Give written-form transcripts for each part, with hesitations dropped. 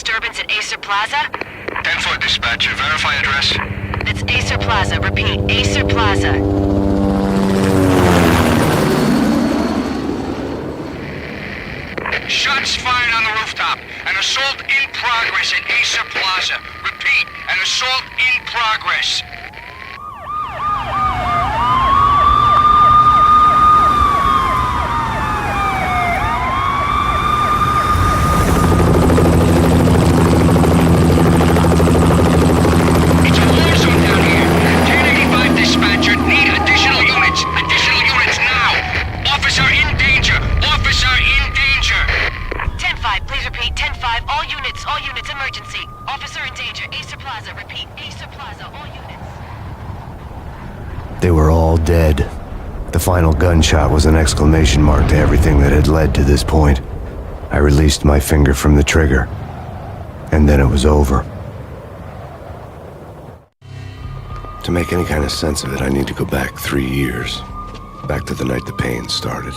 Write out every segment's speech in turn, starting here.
disturbance at Acer Plaza? 10-4 dispatcher. Verify address. It's Acer Plaza. Repeat, Acer Plaza. Shots fired on the rooftop. An assault in progress at Acer Plaza. Repeat, an assault in progress. It's a war zone down here. 1085 dispatcher. Need additional units. Additional units now. Officer in danger. Officer in danger. 10-5, please repeat. 10-5, all units, emergency. Officer in danger, Acer Plaza. Repeat, Acer Plaza, all units. They were all dead. The final gunshot was an exclamation mark to everything that had led to this point. I released my finger from the trigger, and then it was over. To make any kind of sense of it, I need to go back 3 years. Back to the night the pain started.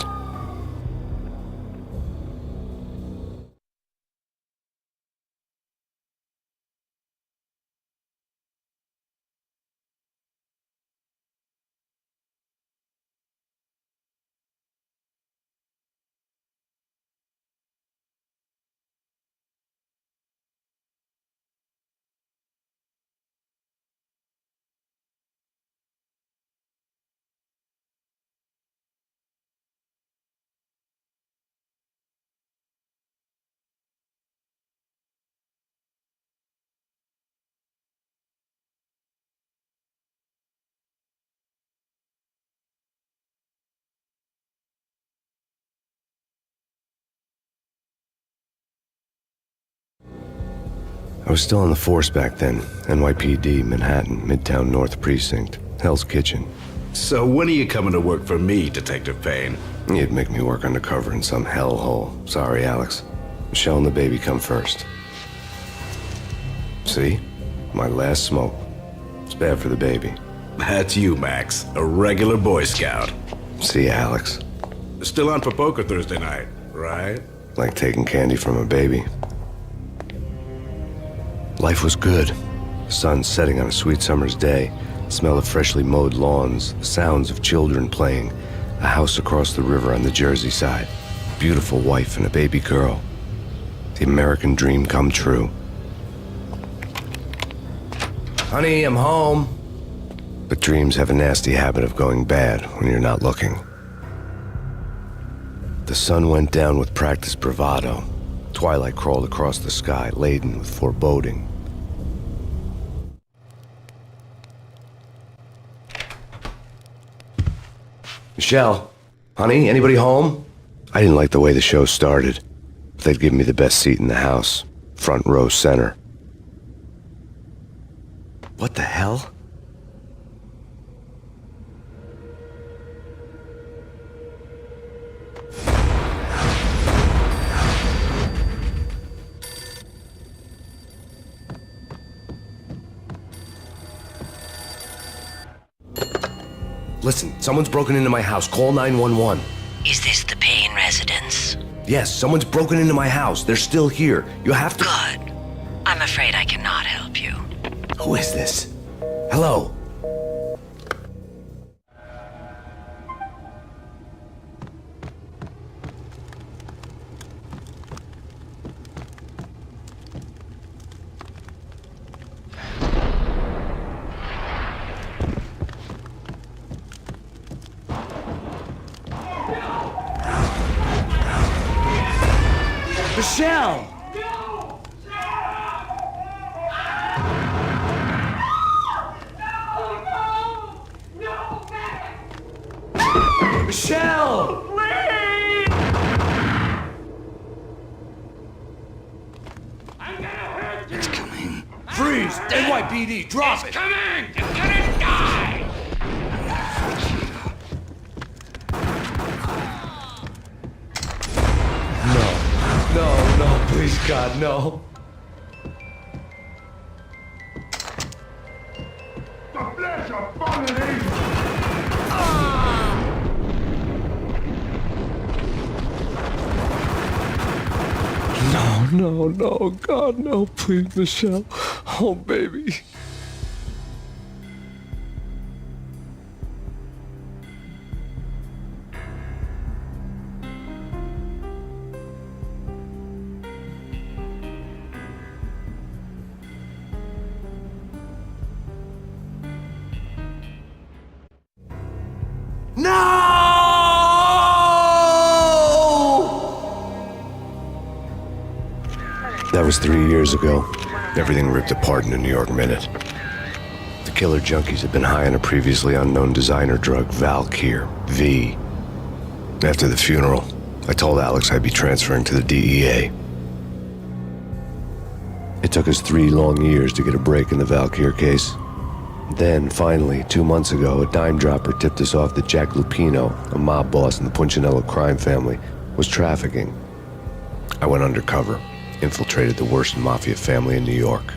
I was still on the force back then. NYPD, Manhattan, Midtown North Precinct, Hell's Kitchen. So when are you coming to work for me, Detective Payne? You'd make me work undercover in some hellhole. Sorry, Alex. Michelle and the baby come first. See? My last smoke. It's bad for the baby. That's you, Max. A regular Boy Scout. See ya, Alex. Still on for poker Thursday night, right? Like taking candy from a baby. Life was good. The sun setting on a sweet summer's day, the smell of freshly mowed lawns, the sounds of children playing, a house across the river on the Jersey side, beautiful wife and a baby girl. The American dream come true. Honey, I'm home. But dreams have a nasty habit of going bad when you're not looking. The sun went down with practiced bravado. Twilight crawled across the sky, laden with foreboding. Michelle, honey, anybody home? I didn't like the way the show started. They'd give me the best seat in the house, front row center. What the hell? Listen, someone's broken into my house. Call 911. Is this the Payne residence? Yes, someone's broken into my house. They're still here. You have to... Good. I'm afraid I cannot help you. Who is this? Hello? Michelle! Michelle! Please! I'm gonna hurt you! It's coming. Freeze! NYPD, drop it! Coming! It's gonna die! No, please, God, no. The flesh of fallen angels! No, no, no, God, no, please, Michelle. Oh, baby. That was 3 years ago. Everything ripped apart in a New York minute. The killer junkies had been high on a previously unknown designer drug, Valkyr, V. After the funeral, I told Alex I'd be transferring to the DEA. It took us 3 long years to get a break in the Valkyr case. Then, finally, 2 months ago, a dime dropper tipped us off that Jack Lupino, a mob boss in the Punchinello crime family, was trafficking. I went undercover, infiltrated the worst mafia family in New York.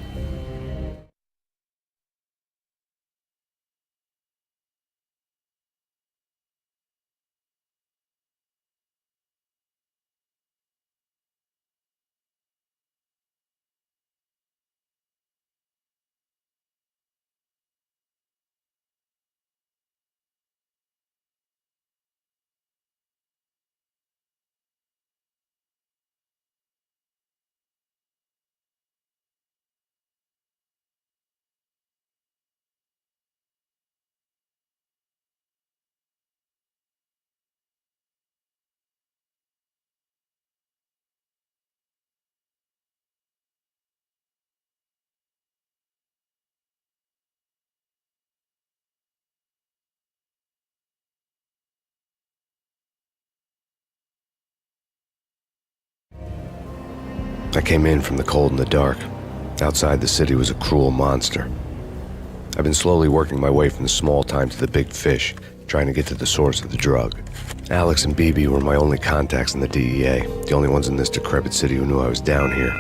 I came in from the cold and the dark. Outside, the city was a cruel monster. I've been slowly working my way from the small time to the big fish, trying to get to the source of the drug. Alex and BB were my only contacts in the DEA, the only ones in this decrepit city who knew I was down here.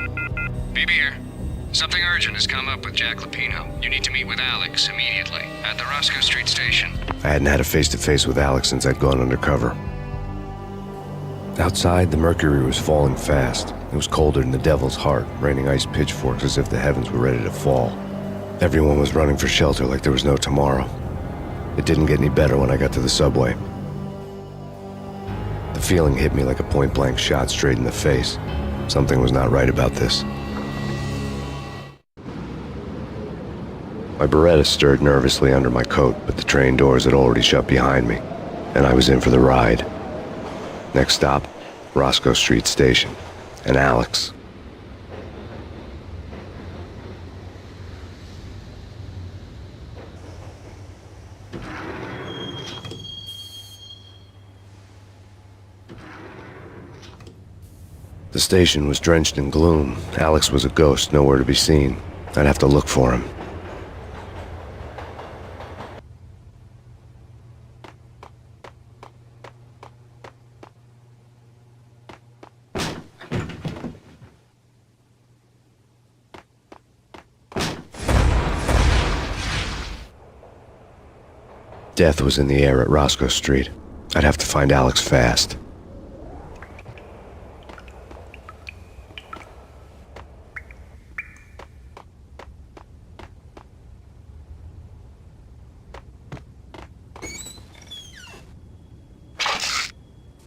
BB here. Something urgent has come up with Jack Lupino. You need to meet with Alex immediately at the Roscoe Street station. I hadn't had a face-to-face with Alex since I'd gone undercover. Outside, the mercury was falling fast. It was colder than the devil's heart, raining ice pitchforks as if the heavens were ready to fall. Everyone was running for shelter like there was no tomorrow. It didn't get any better when I got to the subway. The feeling hit me like a point-blank shot straight in the face. Something was not right about this. My Beretta stirred nervously under my coat, but the train doors had already shut behind me, and I was in for the ride. Next stop, Roscoe Street Station, and Alex. The station was drenched in gloom. Alex was a ghost, nowhere to be seen. I'd have to look for him. Death was in the air at Roscoe Street. I'd have to find Alex fast.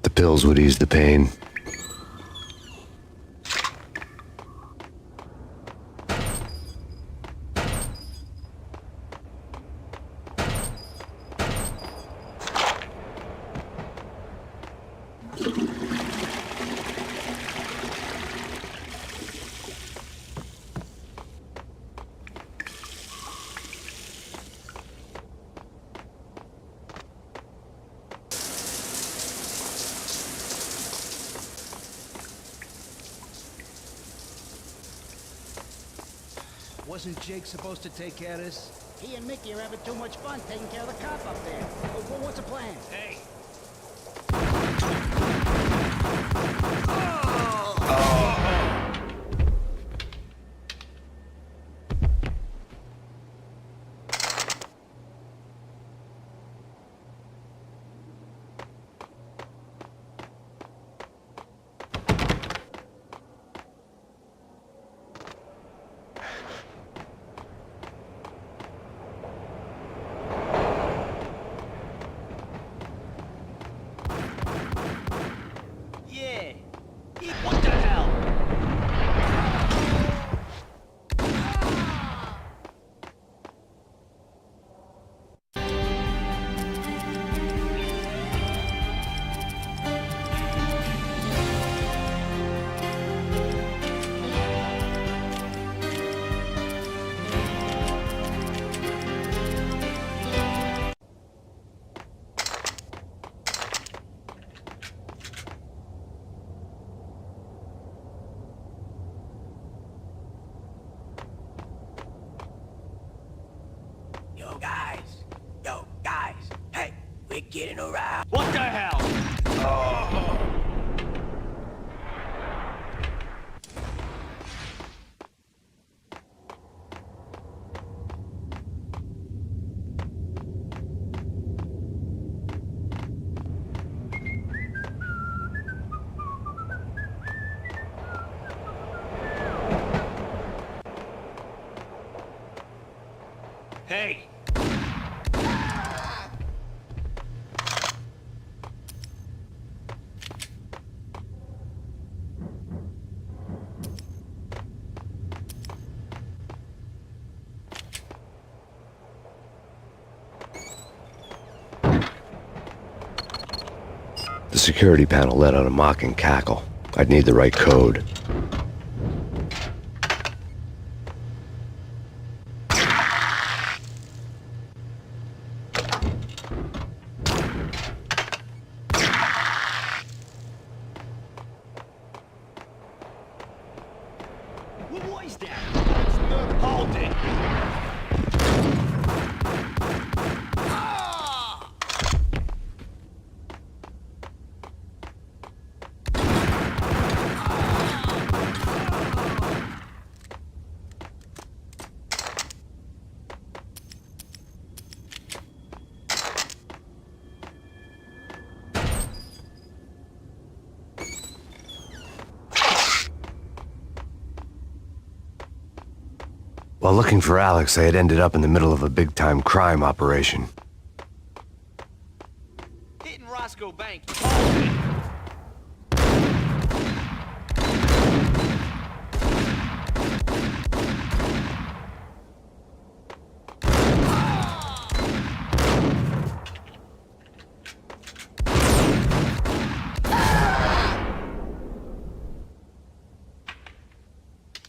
The pills would ease the pain. Wasn't Jake supposed to take care of this? He and Mickey are having too much fun taking care of the cop up there. What's the plan? Hey! Quit getting around. What the hell? Hey! The security panel let out a mocking cackle. I'd need the right code. What was that? Hold it! While looking for Alex, I had ended up in the middle of a big-time crime operation. Hitting Roscoe Bank.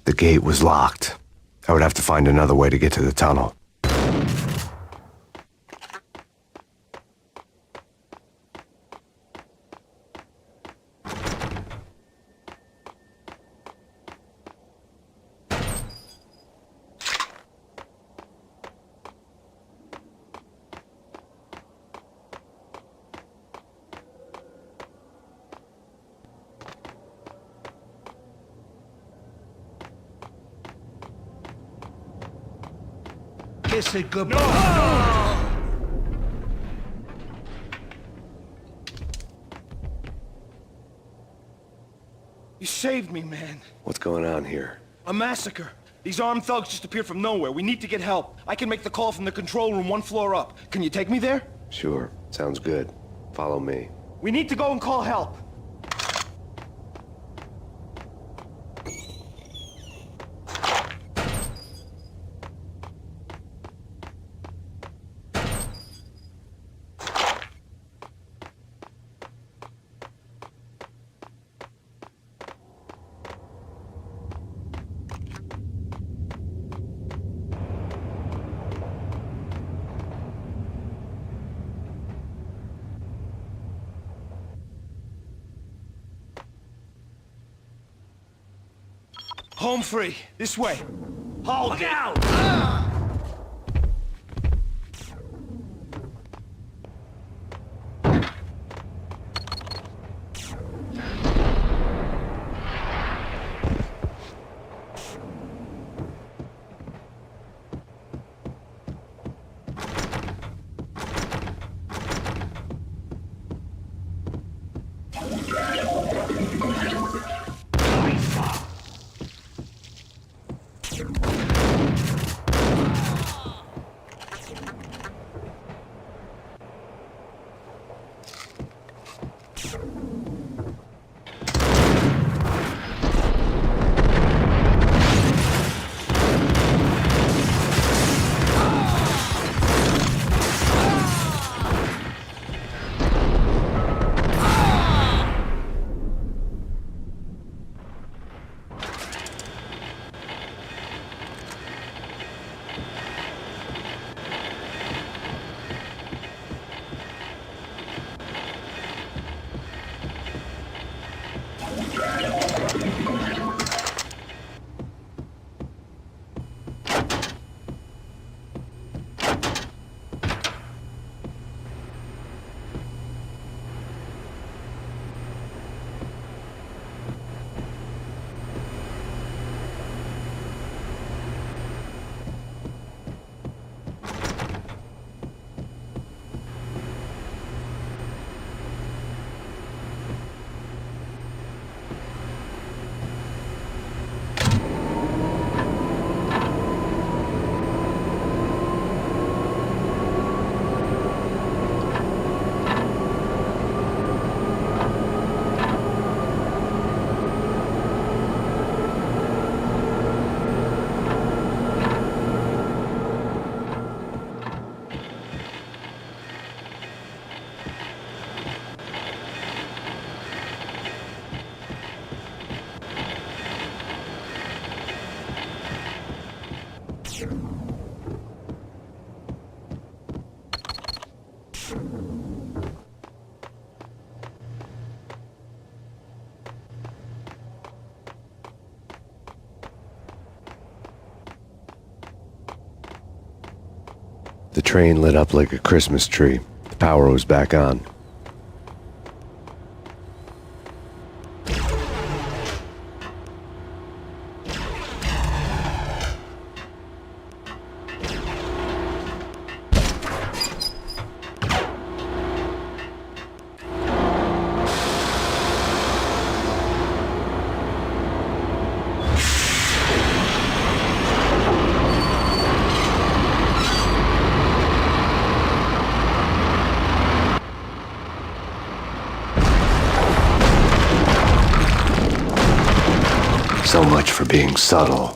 The gate was locked. I would have to find another way to get to the tunnel. Kiss it goodbye. You saved me, man. What's going on here? A massacre. These armed thugs just appeared from nowhere. We need to get help. I can make the call from the control room 1 floor up. Can you take me there? Sure, sounds good. Follow me. We need to go and call help. Home free. This way. Hold it! Out! The train lit up like a Christmas tree. The power was back on. So much for being subtle.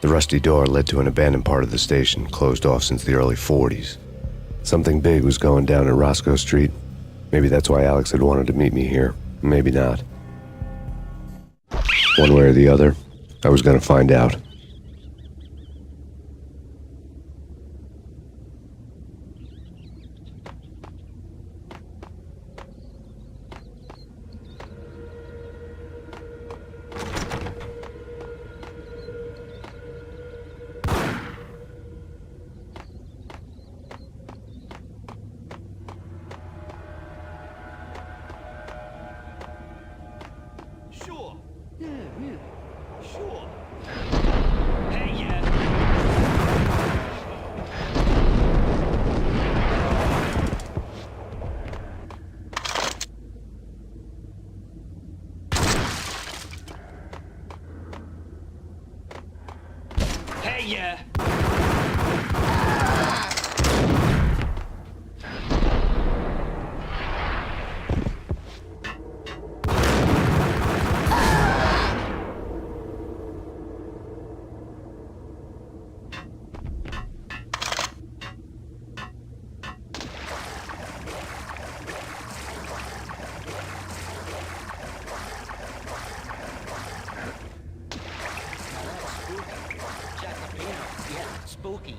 The rusty door led to an abandoned part of the station, closed off since the early 40s. Something big was going down at Roscoe Street. Maybe that's why Alex had wanted to meet me here. Maybe not. One way or the other, I was going to find out. Sure. Yeah, sure. Hey, yeah. Hey, yeah. Yeah, spooky.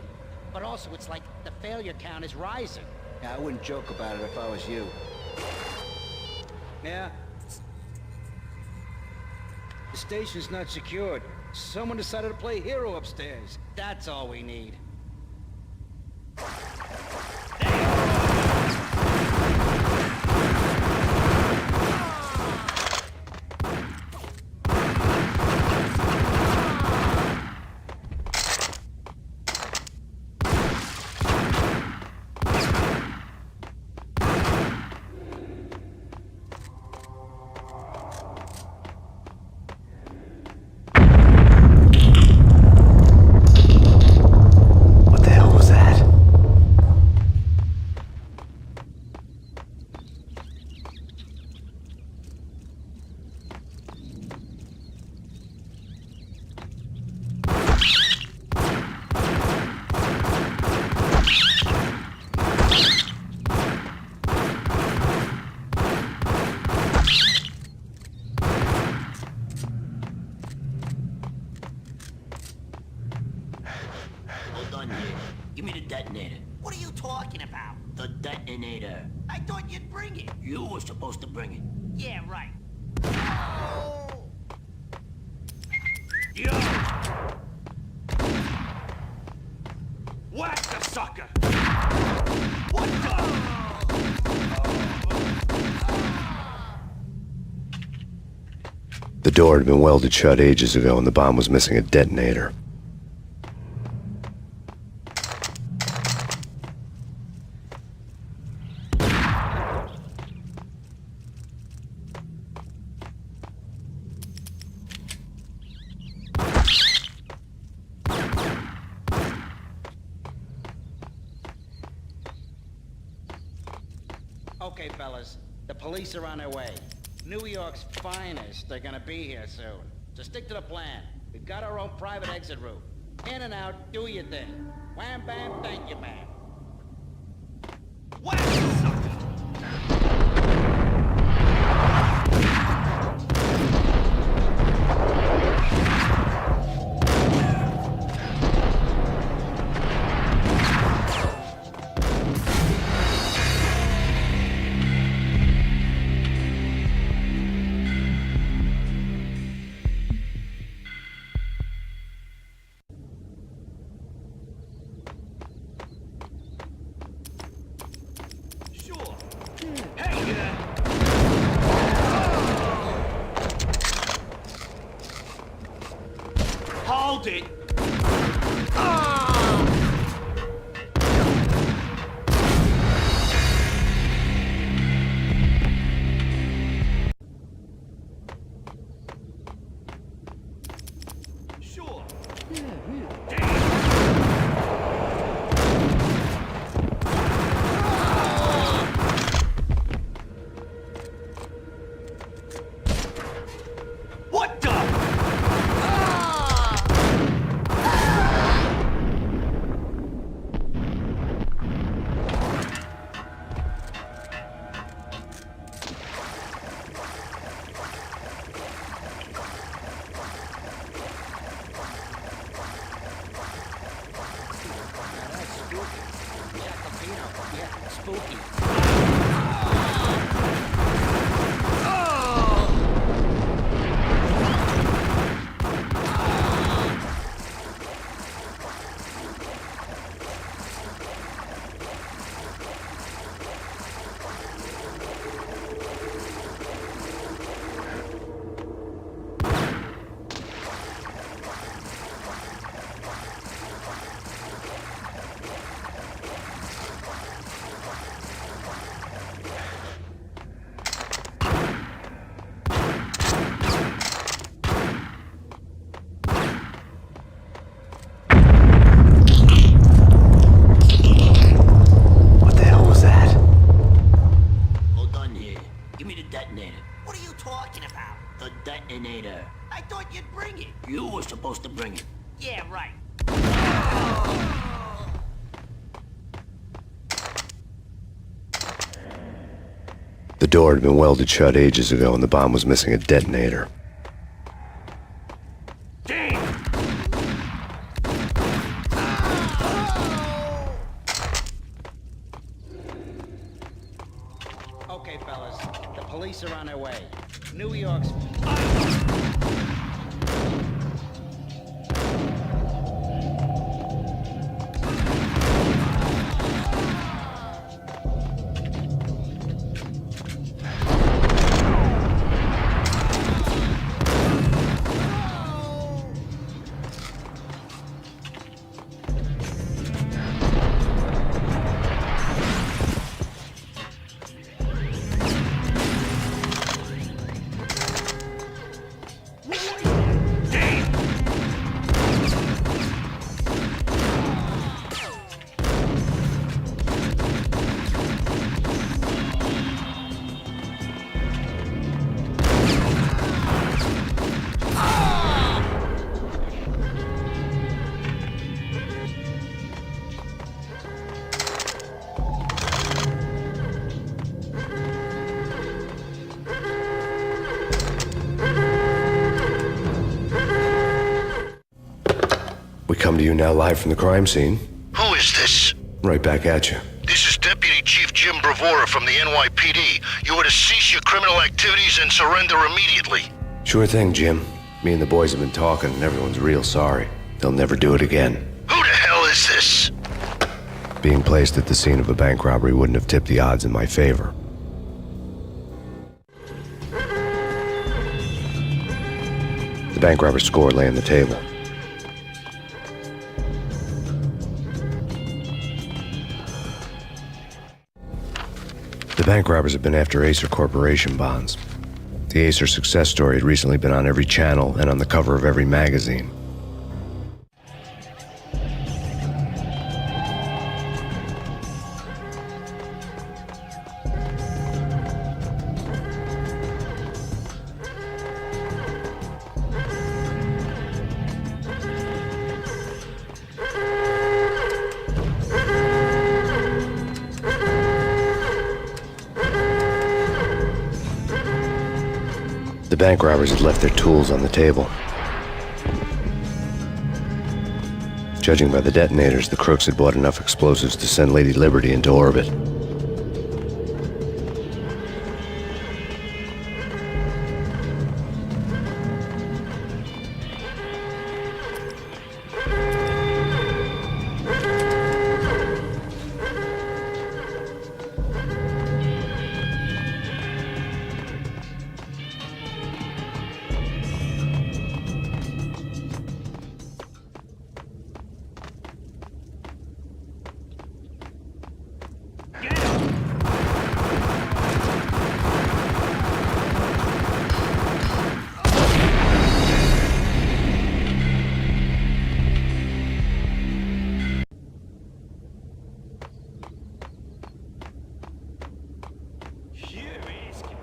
But also, it's like the failure count is rising. Yeah, I wouldn't joke about it if I was you. Yeah? The station's not secured. Someone decided to play hero upstairs. That's all we need. What the hell was that? Hold on here. Give me the detonator. What are you talking about? The detonator. I thought you'd bring it. You were supposed to bring it. Yeah, right. Yo! Whack the sucker! What the? The door had been welded shut ages ago and the bomb was missing a detonator. Okay, fellas. The police are on their way. New York's finest are gonna be here soon. So stick to the plan. We've got our own private exit route. In and out, do your thing. Wham bam, thank you, ma'am. Whack the sucker! Sure. Hey, hold it! Sure. What the? Now that's spooky. Jacopino. Yeah, spooky. What the hell was that? Hold on here. Give me the detonator. What are you talking about? The detonator. I thought you'd bring it. You were supposed to bring it. Yeah, right. The door had been welded shut ages ago and the bomb was missing a detonator. Damn! police are on their way. New York's... We come to you now live from the crime scene. Who is this? Right back at you. This is Deputy Chief Jim Bravura from the NYPD. You are to cease your criminal activities and surrender immediately. Sure thing, Jim. Me and the boys have been talking, and everyone's real sorry. They'll never do it again. Who the hell is this? Being placed at the scene of a bank robbery wouldn't have tipped the odds in my favor. The bank robber's score lay on the table. The bank robbers have been after Acer Corporation bonds. The Acer success story had recently been on every channel and on the cover of every magazine. The bank robbers had left their tools on the table. Judging by the detonators, the crooks had bought enough explosives to send Lady Liberty into orbit.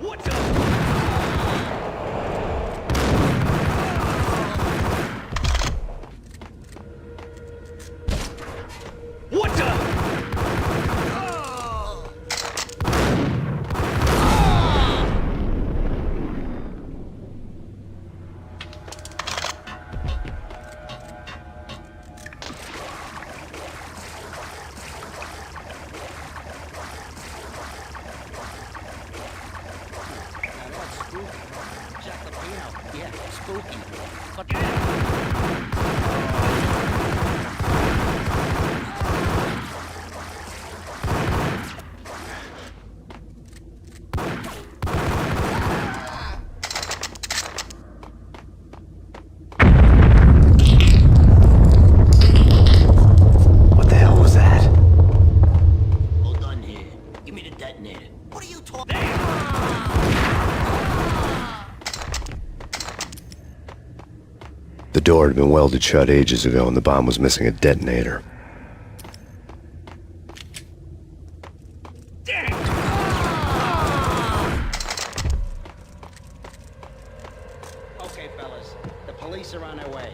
What's up? What's up? Yeah, spooky. But What the hell was that? Hold on here. Give me the detonator. What are you talking? The door had been welded shut ages ago and the bomb was missing a detonator. okay, fellas, the police are on their way.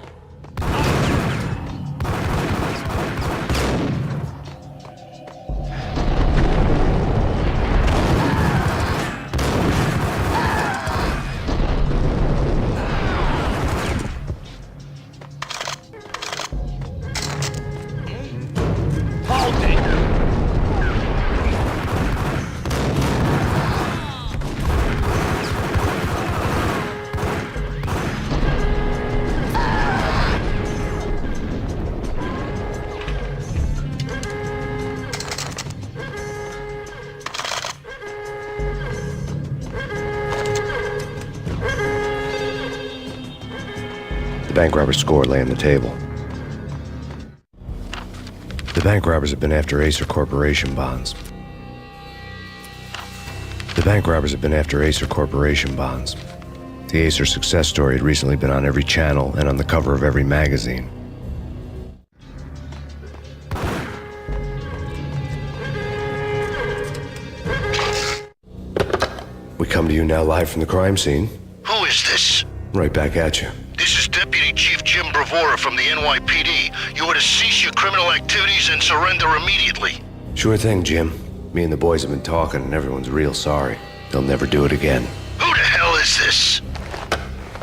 bank robber's score lay on the table. The bank robbers have been after Acer Corporation bonds. The bank robbers have been after Acer Corporation bonds. The Acer success story had recently been on every channel and on the cover of every magazine. We come to you now live from the crime scene. Who is this? Right back at you. This is Deputy Chief Jim Bravura from the NYPD. You are to cease your criminal activities and surrender immediately. Sure thing, Jim. Me and the boys have been talking and everyone's real sorry. They'll never do it again. Who the hell is this?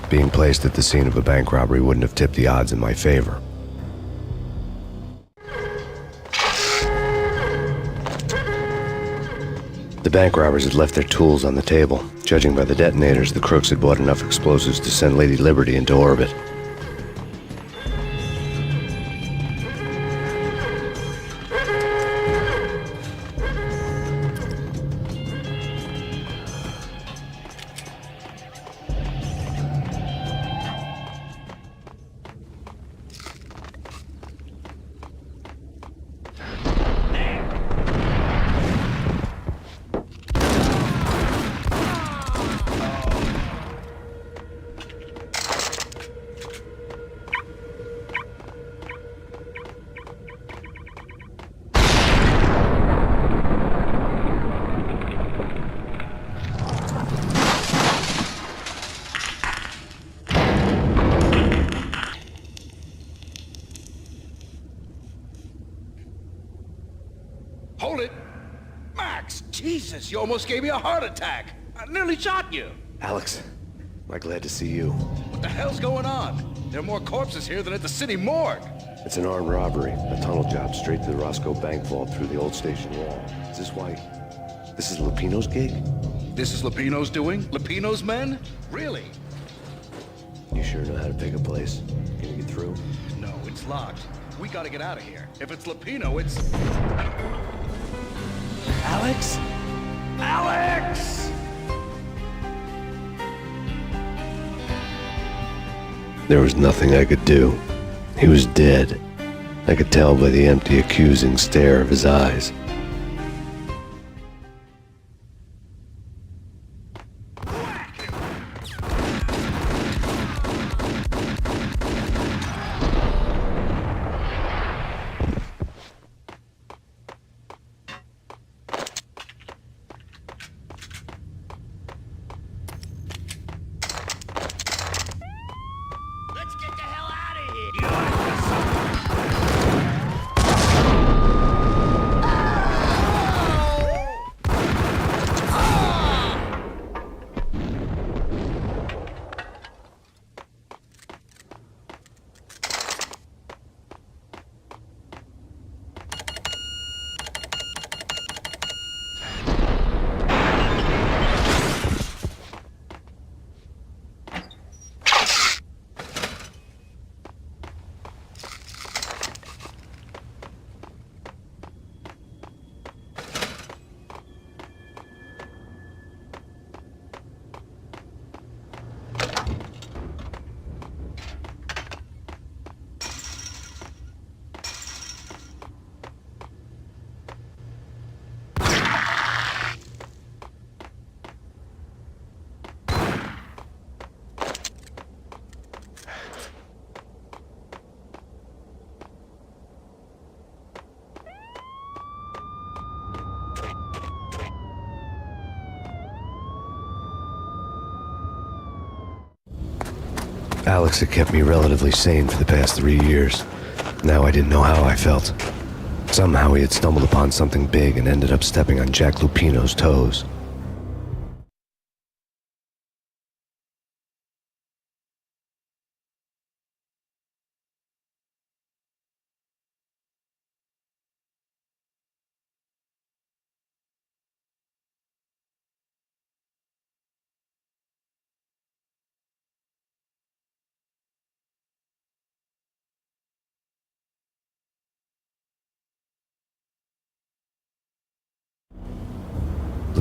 Being placed at the scene of a bank robbery wouldn't have tipped the odds in my favor. The bank robbers had left their tools on the table. Judging by the detonators, the crooks had bought enough explosives to send Lady Liberty into orbit. Hold it! Max! Jesus, you almost gave me a heart attack! I nearly shot you! Alex, am I glad to see you. What the hell's going on? There are more corpses here than at the city morgue! It's an armed robbery, a tunnel job straight to the Roscoe Bank vault through the old station wall. Is this why... this is Lupino's gig? This is Lupino's doing? Lupino's men? Really? You sure know how to pick a place? Can you get through? No, it's locked. We gotta get out of here. If it's Lupino, it's... Alex? Alex! There was nothing I could do. He was dead. I could tell by the empty, accusing stare of his eyes. Let's get the hell out of here! Alex had kept me relatively sane for the past 3 years. Now I didn't know how I felt. Somehow he had stumbled upon something big and ended up stepping on Jack Lupino's toes.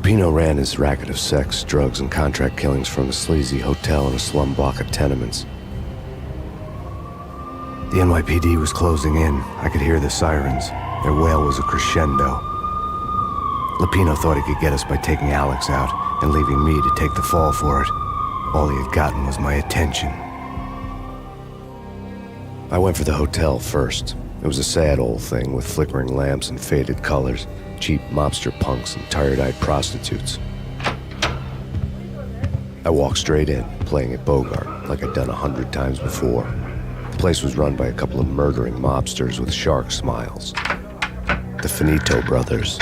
Lupino ran his racket of sex, drugs, and contract killings from a sleazy hotel in a slum block of tenements. The NYPD was closing in. I could hear the sirens. Their wail was a crescendo. Lupino thought he could get us by taking Alex out and leaving me to take the fall for it. All he had gotten was my attention. I went for the hotel first. It was a sad old thing with flickering lamps and faded colors, cheap mobster punks and tired-eyed prostitutes. I walked straight in, playing at Bogart, like I'd done 100 times before. The place was run by a couple of murdering mobsters with shark smiles. The Finito brothers.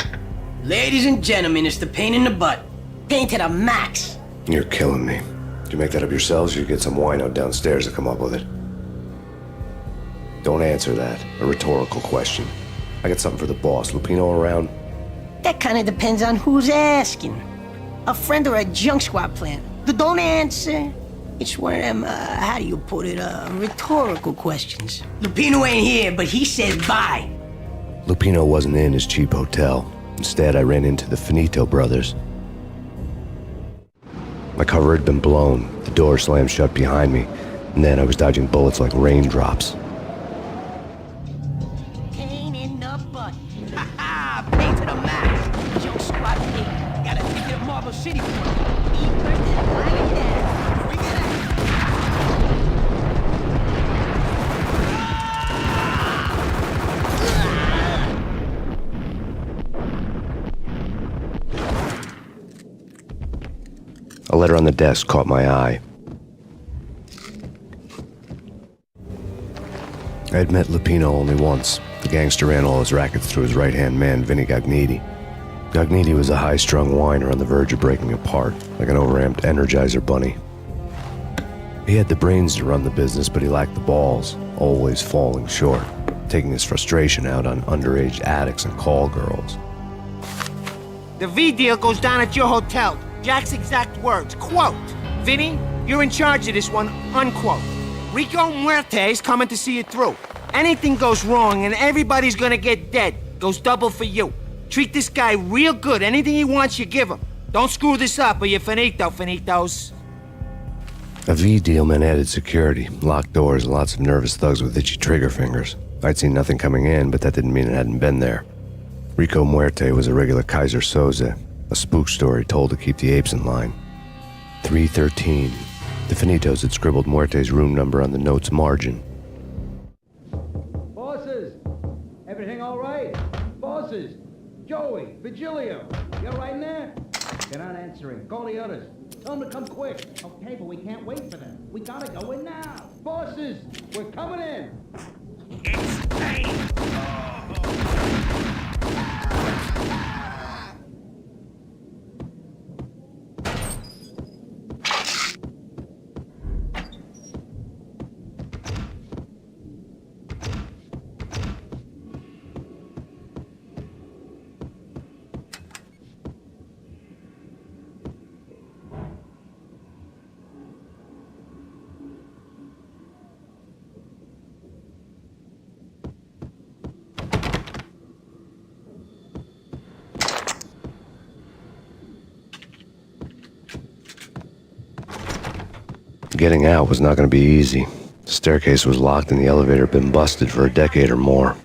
Ladies and gentlemen, it's the pain in the butt. Pain to the max. You're killing me. Did you make that up yourselves, or you get some wino downstairs to come up with it? Don't answer that. A rhetorical question. I got something for the boss. Lupino around? That kind of depends on who's asking. A friend or a junk squad plan. Don't answer. It's one of them, how do you put it, rhetorical questions. Lupino ain't here, but he says bye. Lupino wasn't in his cheap hotel. Instead, I ran into the Finito brothers. My cover had been blown. The door slammed shut behind me, and then I was dodging bullets like raindrops. Pain in the butt. Ha ha! Pain to the max. Junk squad pain. Gotta take it to Marble City for it. A letter on the desk caught my eye. I had met Lupino only once. The gangster ran all his rackets through his right-hand man, Vinny Gagniti. Gagniti was a high-strung whiner on the verge of breaking apart, like an overamped Energizer bunny. He had the brains to run the business, but he lacked the balls, always falling short, taking his frustration out on underage addicts and call girls. The V deal goes down at your hotel. Jack's exact words, quote, "Vinny, you're in charge of this one," unquote. Rico Muerte's coming to see it through. Anything goes wrong and everybody's gonna get dead. Goes double for you. Treat this guy real good. Anything he wants, you give him. Don't screw this up or you're finito, finitos. A V deal meant added security, locked doors, and lots of nervous thugs with itchy trigger fingers. I'd seen nothing coming in, but that didn't mean it hadn't been there. Rico Muerte was a regular Kaiser Soze, a spook story told to keep the apes in line. 313. The Finitos had scribbled Muerte's room number on the note's margin. Bosses! Everything all right? Bosses! Joey! Vigilio! You all right in there? They're not answering. Call the others. Tell them to come quick. Okay, but we can't wait for them. We gotta go in now. Bosses! We're coming in! It's Payne! Getting out was not going to be easy. The staircase was locked and the elevator had been busted for a decade or more.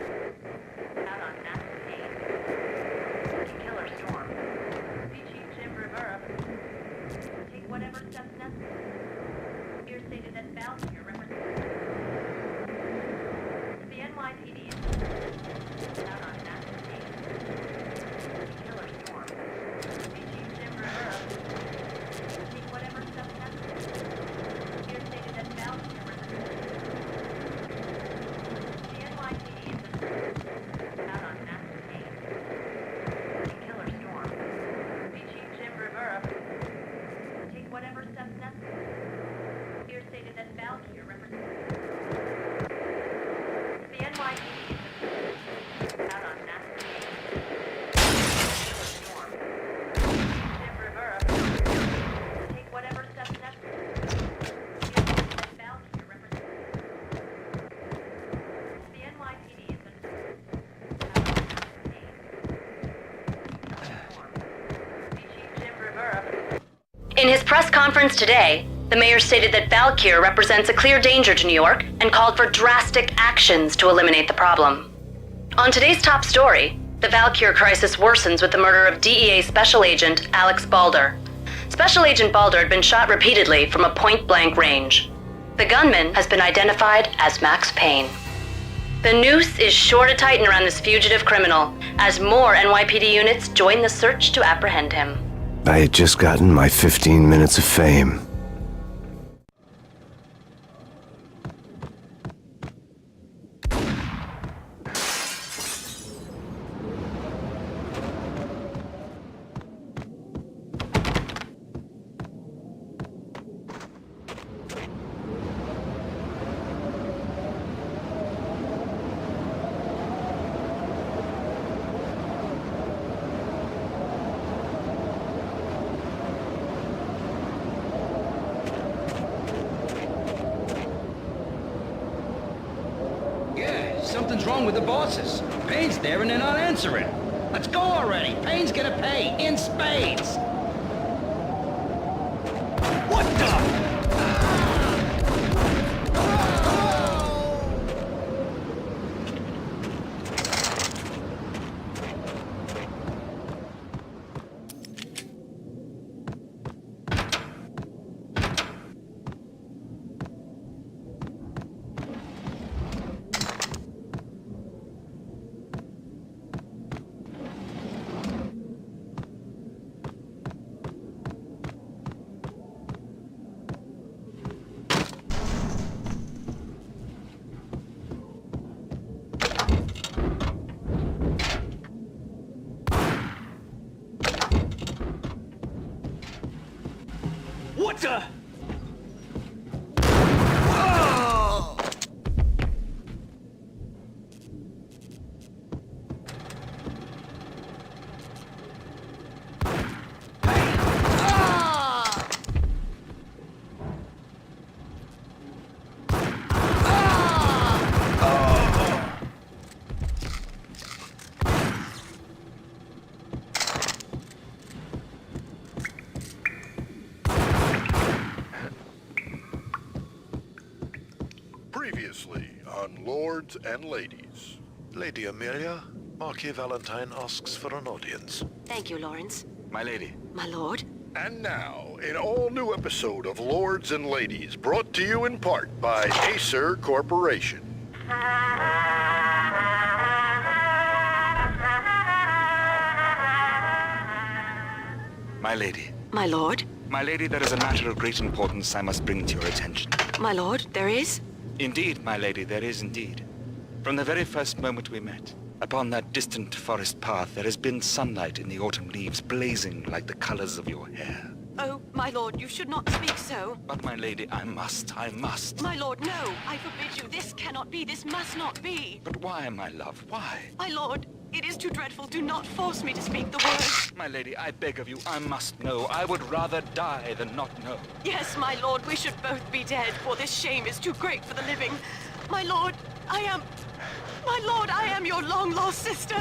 In his press conference today, The mayor stated that Valkyr represents a clear danger to New York and called for drastic actions to eliminate the problem. On today's top story, the Valkyr crisis worsens with the murder of DEA Special Agent Alex Balder. Special Agent Balder had been shot repeatedly from a point-blank range. The gunman has been identified as Max Payne. The noose is sure to tighten around this fugitive criminal as more NYPD units join the search to apprehend him. I had just gotten my 15 minutes of fame. Yeah, something's wrong with the bosses. Payne's there and they're not answering. Let's go already. Payne's gonna pay in spades. What the? What the? Previously on Lords and Ladies. Lady Amelia, Marquis Valentine asks for an audience. Thank you, Lawrence. My lady. My lord. And now, an all-new episode of Lords and Ladies, brought to you in part by Acer Corporation. My lady. My lord. My lady, there is a matter of great importance I must bring to your attention. My lord, there is? Indeed, my lady, there is indeed. From the very first moment we met, upon that distant forest path, there has been sunlight in the autumn leaves blazing like the colors of your hair. Oh, my lord, you should not speak so. But, my lady, I must. My lord, no. I forbid you. This cannot be. This must not be. But why, my love, why? My lord, it is too dreadful. Do not force me to speak the words. My lady, I beg of you, I must know. I would rather die than not know. Yes, my lord, we should both be dead, for this shame is too great for the living. My lord, I am your long-lost sister.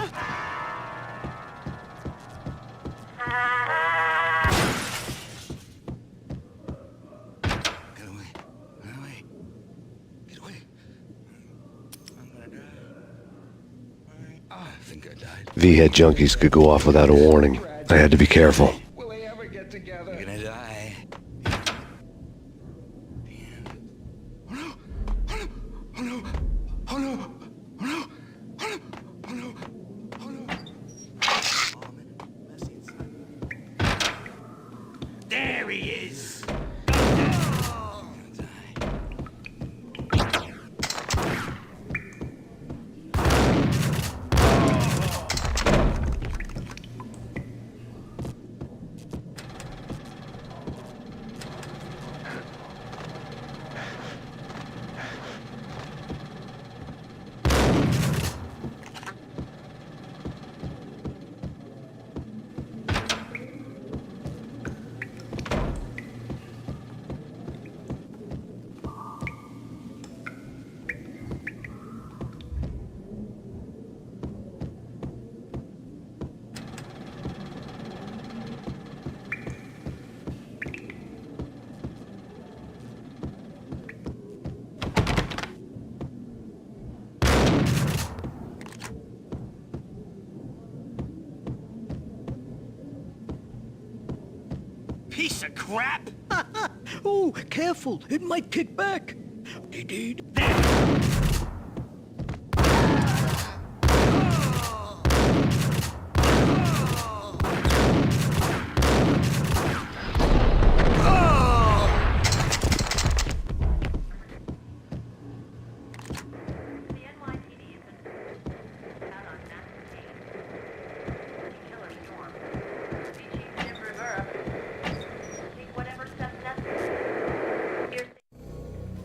Get away. Get away. Get away. I'm gonna die. I think I died. V-head junkies could go off without a warning. I had to be careful. Will they ever get together? You're gonna die. Oh no! Oh no! Oh no! Oh no! Oh no! Oh no! Oh no! There he is. piece of crap! Oh, careful. It might kick back. Indeed.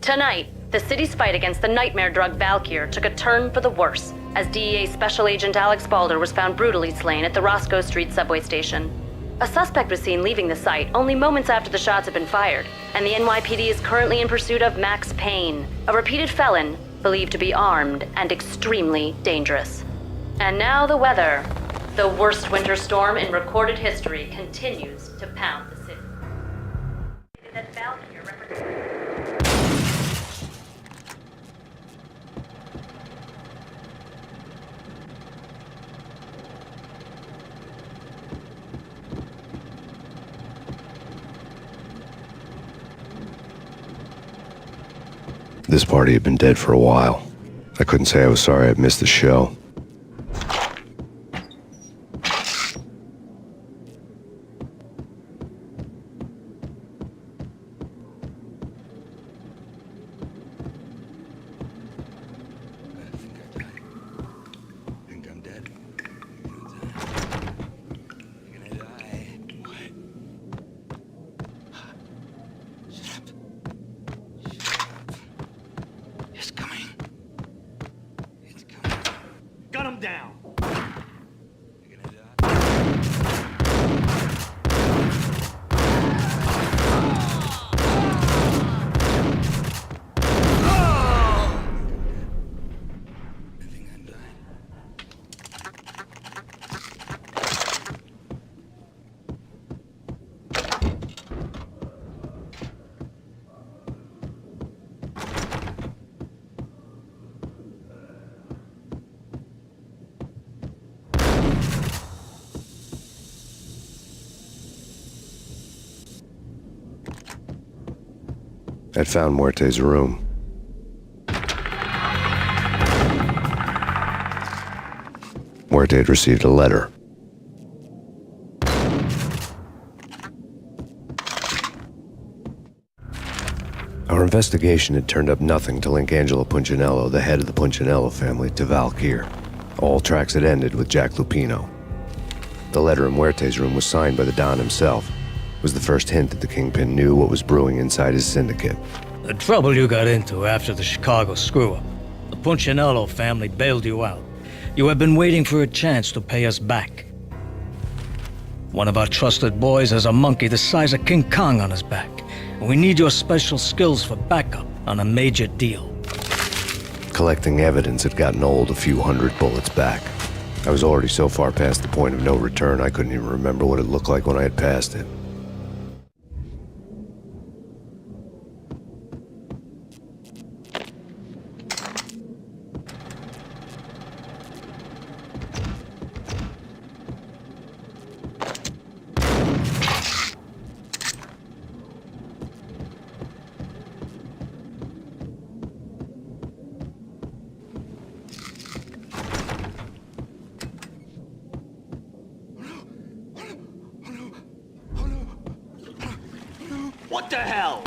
Tonight, the city's fight against the nightmare drug Valkyr took a turn for the worse, as DEA Special Agent Alex Balder was found brutally slain at the Roscoe Street subway station. A suspect was seen leaving the site only moments after the shots had been fired, and the NYPD is currently in pursuit of Max Payne, a repeated felon believed to be armed and extremely dangerous. And now the weather. The worst winter storm in recorded history continues to pound the city. That Valkyr represents... This party had been dead for a while. I couldn't say I was sorry I'd missed the show. Gun him down! I'd found Muerte's room. Muerte had received a letter. Our investigation had turned up nothing to link Angelo Punchinello, the head of the Punchinello family, to Valkyr. All tracks had ended with Jack Lupino. The letter in Muerte's room was signed by the Don himself. It was the first hint that the Kingpin knew what was brewing inside his syndicate. The trouble you got into after the Chicago screw-up. The Punchinello family bailed you out. You have been waiting for a chance to pay us back. One of our trusted boys has a monkey the size of King Kong on his back. And we need your special skills for backup on a major deal. Collecting evidence had gotten old a few hundred bullets back. I was already so far past the point of no return I couldn't even remember what it looked like when I had passed it. What the hell?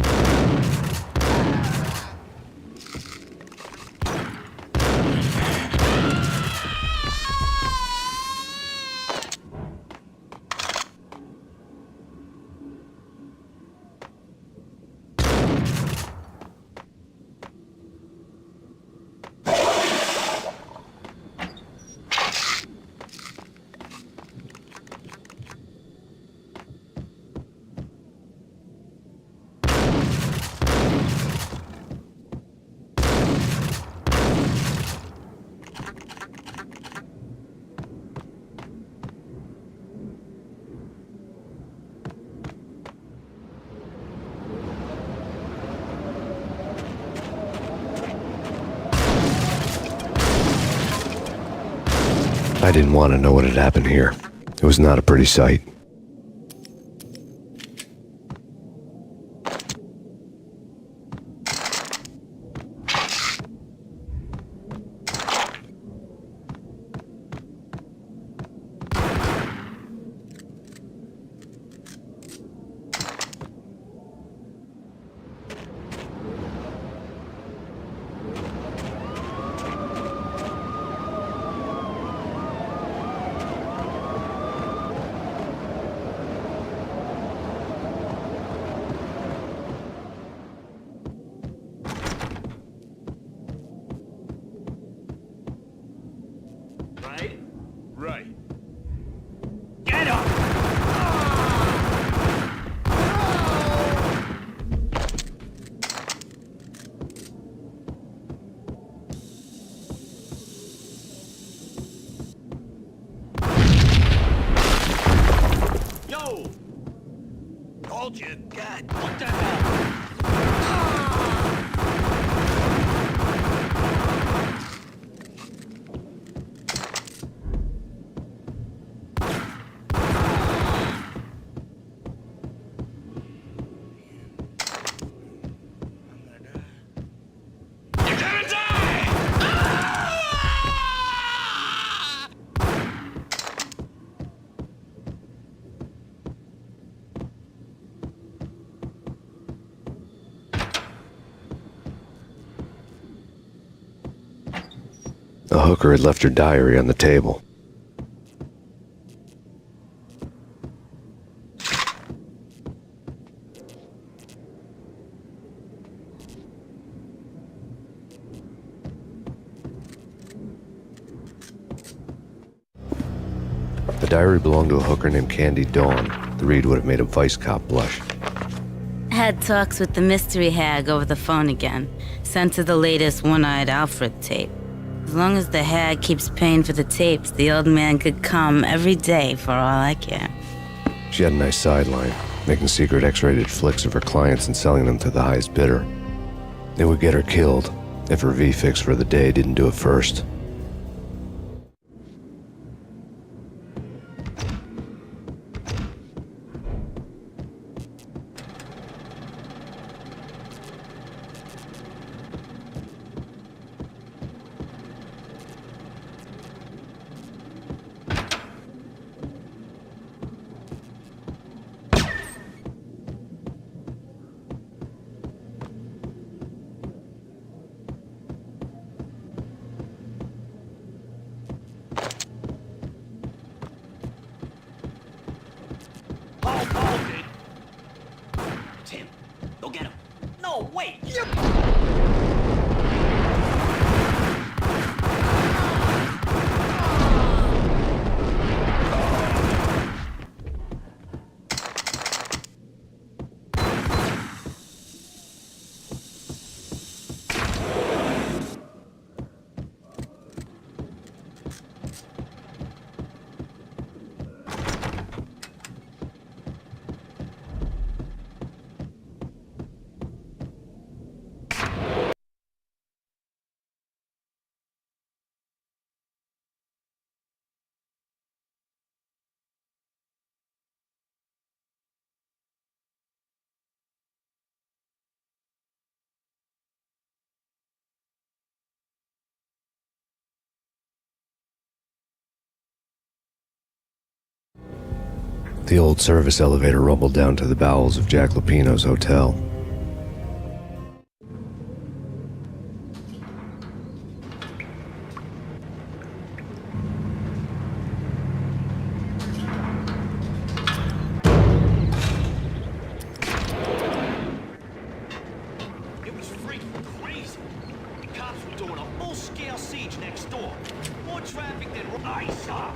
I didn't want to know what had happened here. It was not a pretty sight. A hooker had left her diary on the table. The diary belonged to a hooker named Candy Dawn. The read would have made a vice cop blush. Had talks with the mystery hag over the phone again. Sent to the latest One-Eyed Alfred tape. As long as the hag keeps paying for the tapes, the old man could come every day for all I care. She had a nice sideline, making secret X-rated flicks of her clients and selling them to the highest bidder. It would get her killed if her V-fix for the day didn't do it first. Hold it! Tim, go get him. No, wait! The old service elevator rumbled down to the bowels of Jack Lupino's hotel. It was freaking crazy. The cops were doing a full-scale siege next door. More traffic than I saw.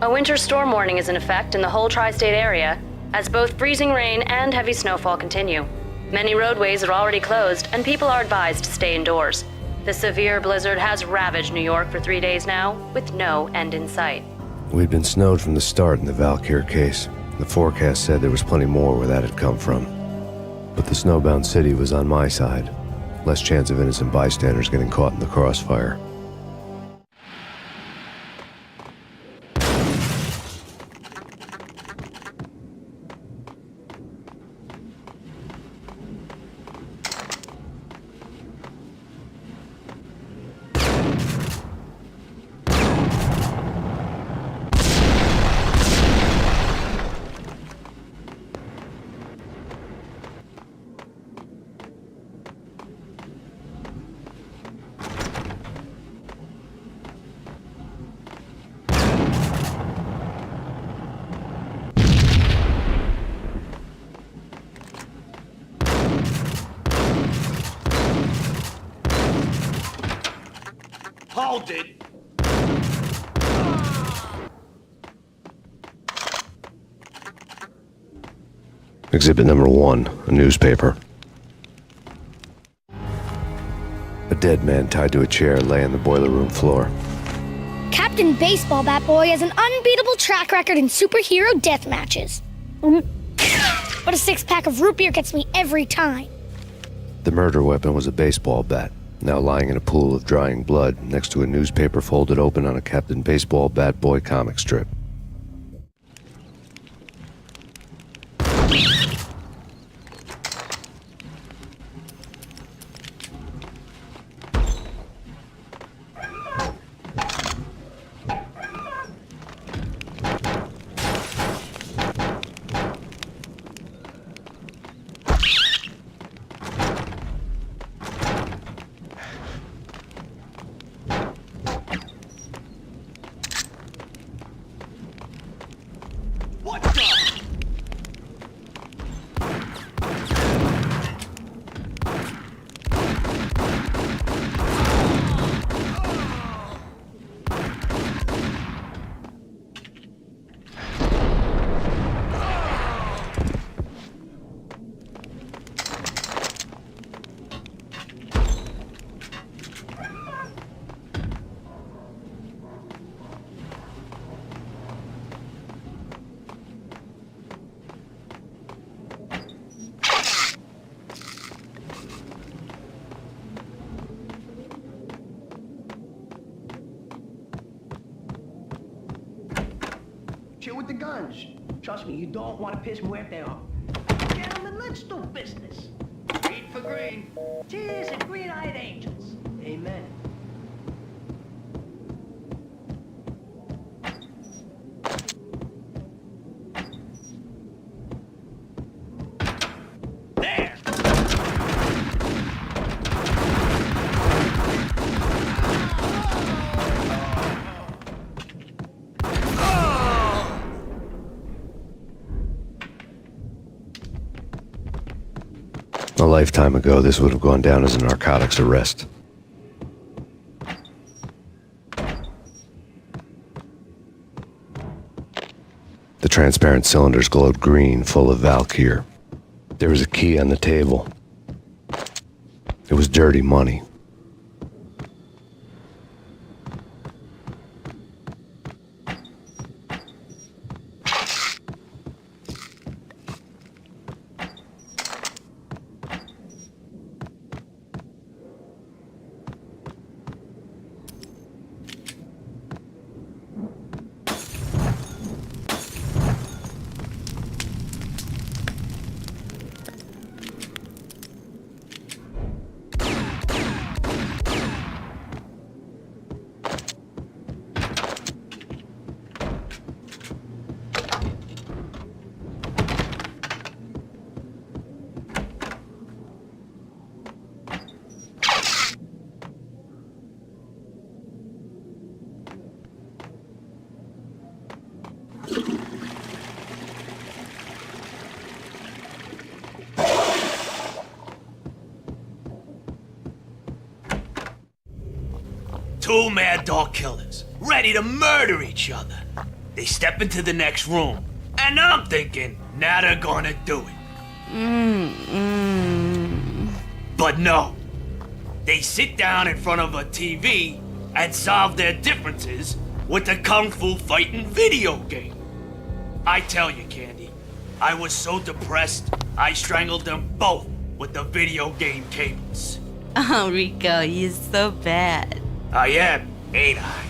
A winter storm warning is in effect in the whole tri-state area, as both freezing rain and heavy snowfall continue. Many roadways are already closed, and people are advised to stay indoors. The severe blizzard has ravaged New York for 3 days now, with no end in sight. We'd been snowed from the start in the Valkyr case. The forecast said there was plenty more where that had come from. But the snowbound city was on my side. Less chance of innocent bystanders getting caught in the crossfire. Hold it! Exhibit number 1, a newspaper. A dead man tied to a chair lay on the boiler room floor. Captain Baseball Bat Boy has an unbeatable track record in superhero death matches. But a 6-pack of root beer gets me every time. The murder weapon was a baseball bat, now lying in a pool of drying blood next to a newspaper folded open on a Captain Baseball Bat Boy comic strip. Chill with the guns. Trust me, you don't want to piss Muerte off. Gentlemen, let's do business. Green for green. Cheers and green-eyed angels. Amen. There! A lifetime ago, this would have gone down as a narcotics arrest. The transparent cylinders glowed green, full of Valkyr. There was a key on the table. It was dirty money. Two mad dog killers, ready to murder each other. They step into the next room, and I'm thinking, now they're gonna do it. But no. They sit down in front of a TV and solve their differences with a kung fu fighting video game. I tell you, Candy, I was so depressed, I strangled them both with the video game cables. Oh, Rico, you're so bad. I am, ain't I?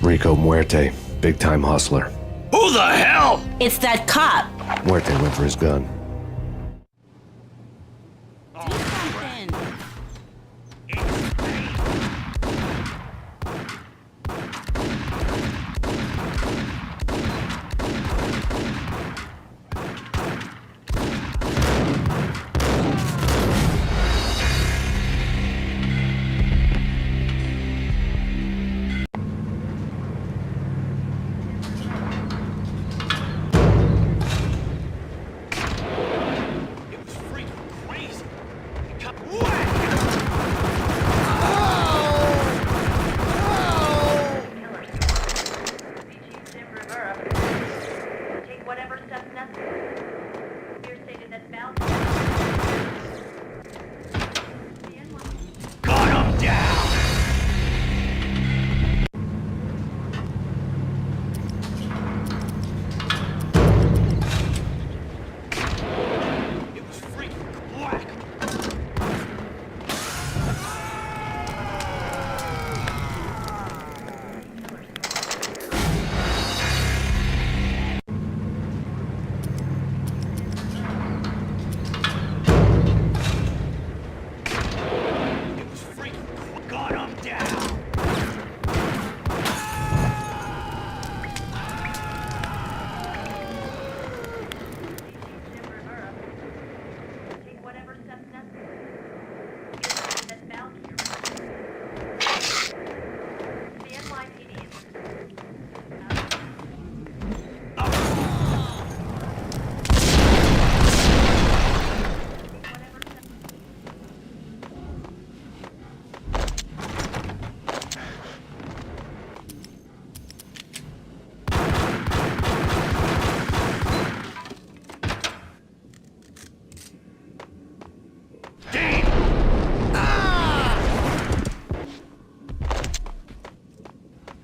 Rico Muerte, big-time hustler. Who the hell? It's that cop. Muerte went for his gun.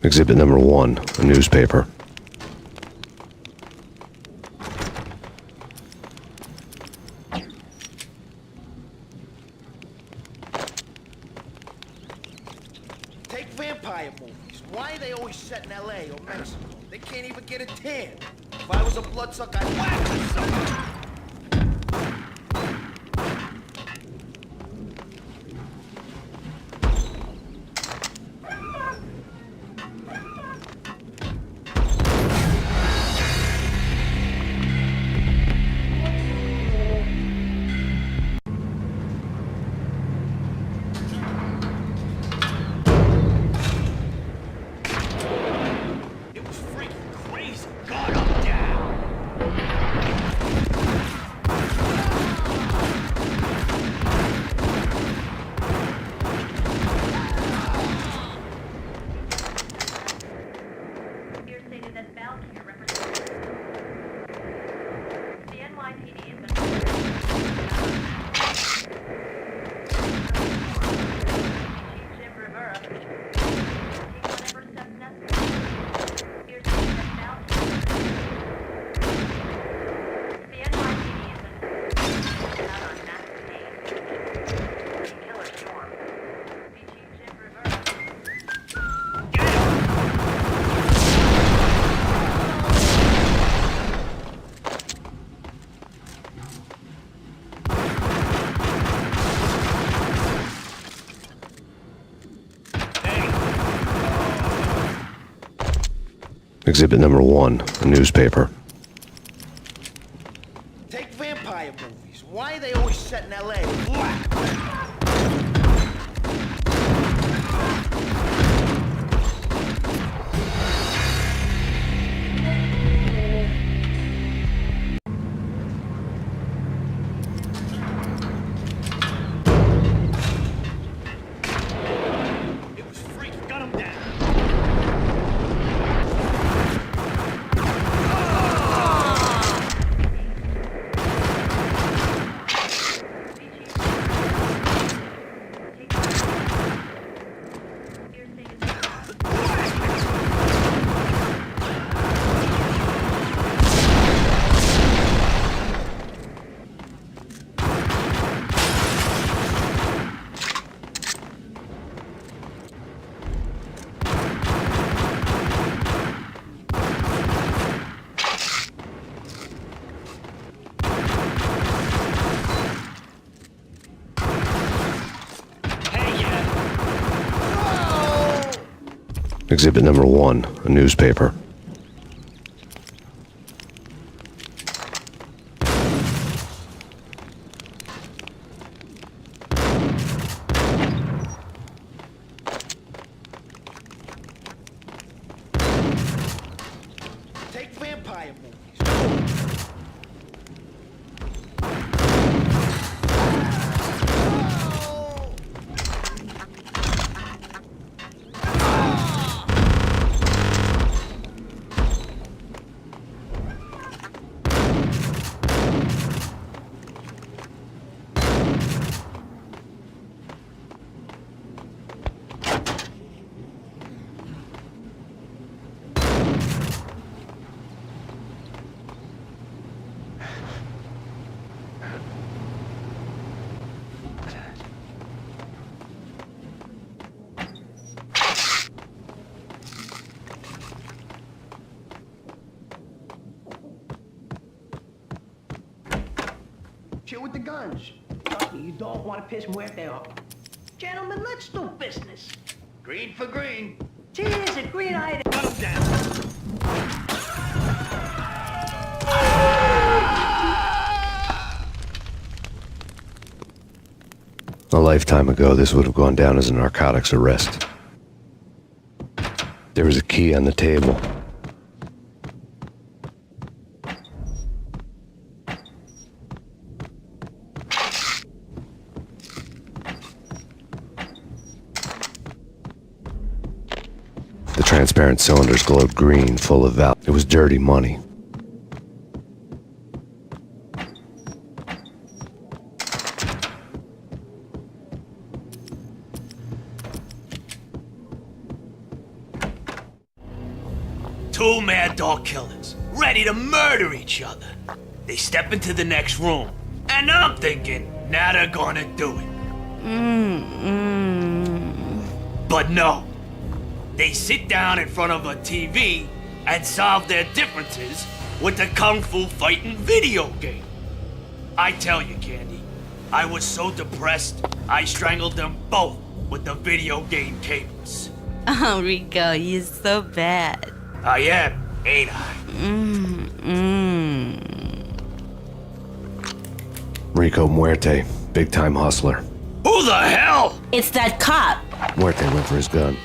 Exhibit number 1, a newspaper. Take vampire movies. Why are they always set in L.A. or Mexico? They can't even get a tan. If I was a bloodsucker, I'd whack you somewhere. Exhibit number 1, a newspaper. Take vampire movies. Why are they always set in L.A. or black? Exhibit number 1, a newspaper. Take vampire movies. Chill with the guns. Trust me, you don't want to piss Muerte off. Gentlemen, let's do business. Green for green. Cheers, a green item. Cut him down. A lifetime ago, this would have gone down as a narcotics arrest. There was a key on the table. The transparent cylinders glowed green, full of valve. It was dirty money. Two mad dog killers, ready to murder each other. They step into the next room, and I'm thinking, now they're gonna do it. But no. They sit down in front of a TV and solve their differences with the Kung Fu fighting video game. I tell you, Candy, I was so depressed, I strangled them both with the video game cables. Oh, Rico, you're so bad. I am, ain't I? Rico Muerte, big-time hustler. Who the hell? It's that cop. Muerte went for his gun.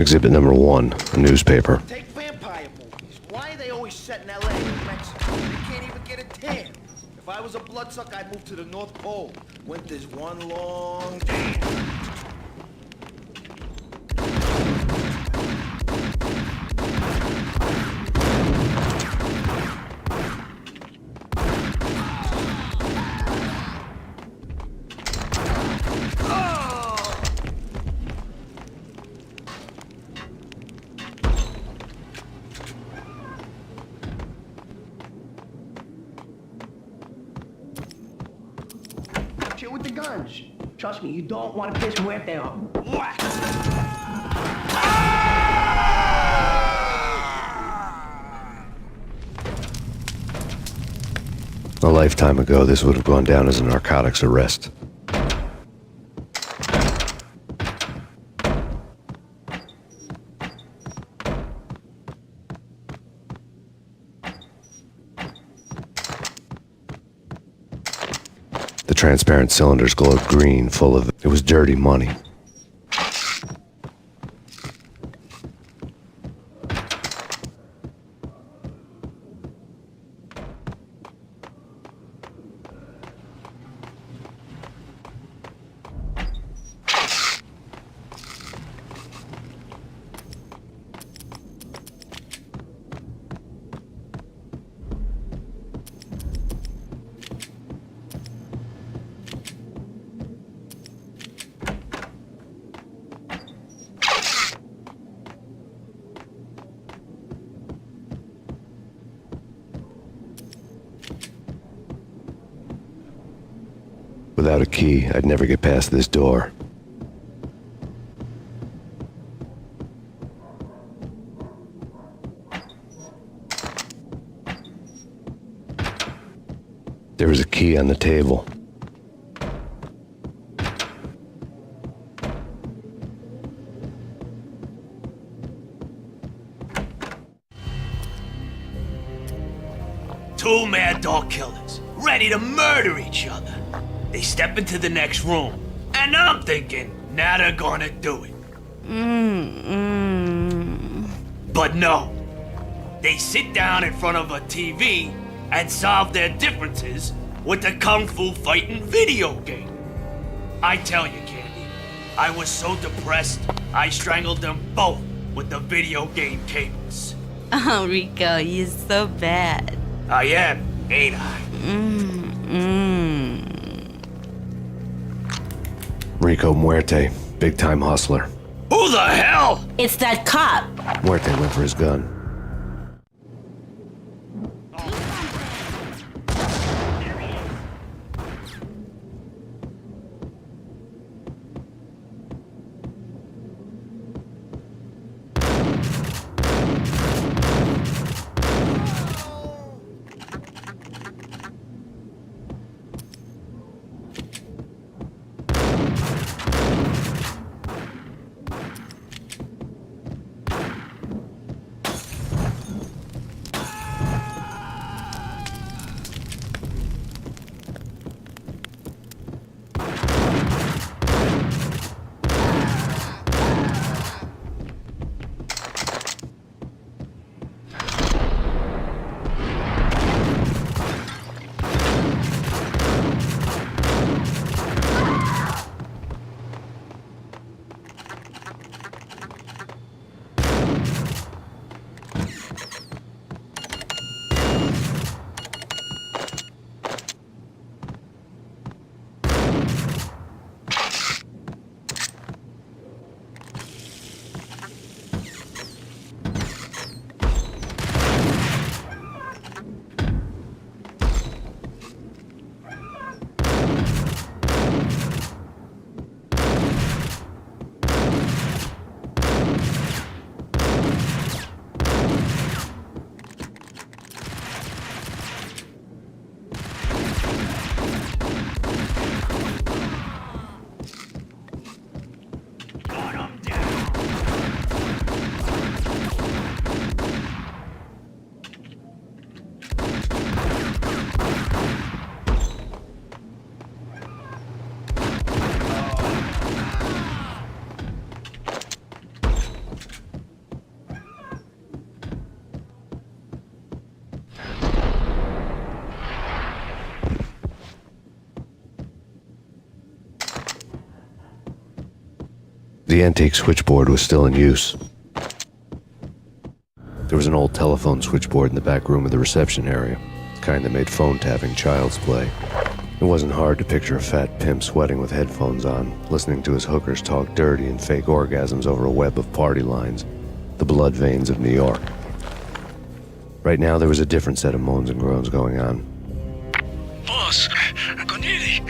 Exhibit number 1, a newspaper. Take vampire movies. Why are they always set in L.A. or Mexico? They can't even get a tan. If I was a bloodsucker, I'd move to the North Pole. Winter's one long day. Chill with the guns. Trust me, you don't want to piss Muerte off. A lifetime ago, this would have gone down as a narcotics arrest. The transparent cylinders glowed green, full of... It was dirty money. Without a key, I'd never get past this door. There was a key on the table. Two mad dog killers, ready to murder each other. They step into the next room, and I'm thinking, now they're gonna do it. But no. They sit down in front of a TV and solve their differences with the Kung Fu fighting video game. I tell you, Candy, I was so depressed, I strangled them both with the video game cables. Oh, Rico, you're so bad. I am, ain't I? Rico Muerte, big-time hustler. Who the hell? It's that cop. Muerte went for his gun. The antique switchboard was still in use. There was an old telephone switchboard in the back room of the reception area, the kind that made phone tapping child's play. It wasn't hard to picture a fat pimp sweating with headphones on, listening to his hookers talk dirty and fake orgasms over a web of party lines, the blood veins of New York. Right now, there was a different set of moans and groans going on. Boss, Gunidi,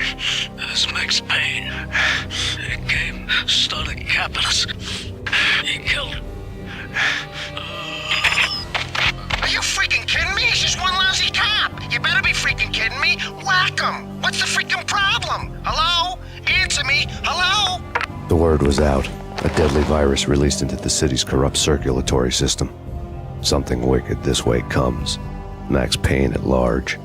it's Max Payne. He came, started capping us. He killed him. Are you freaking kidding me? He's just one lousy cop. You better be freaking kidding me. Whack him. What's the freaking problem? Hello? Answer me. Hello? The word was out. A deadly virus released into the city's corrupt circulatory system. Something wicked this way comes. Max Payne at large.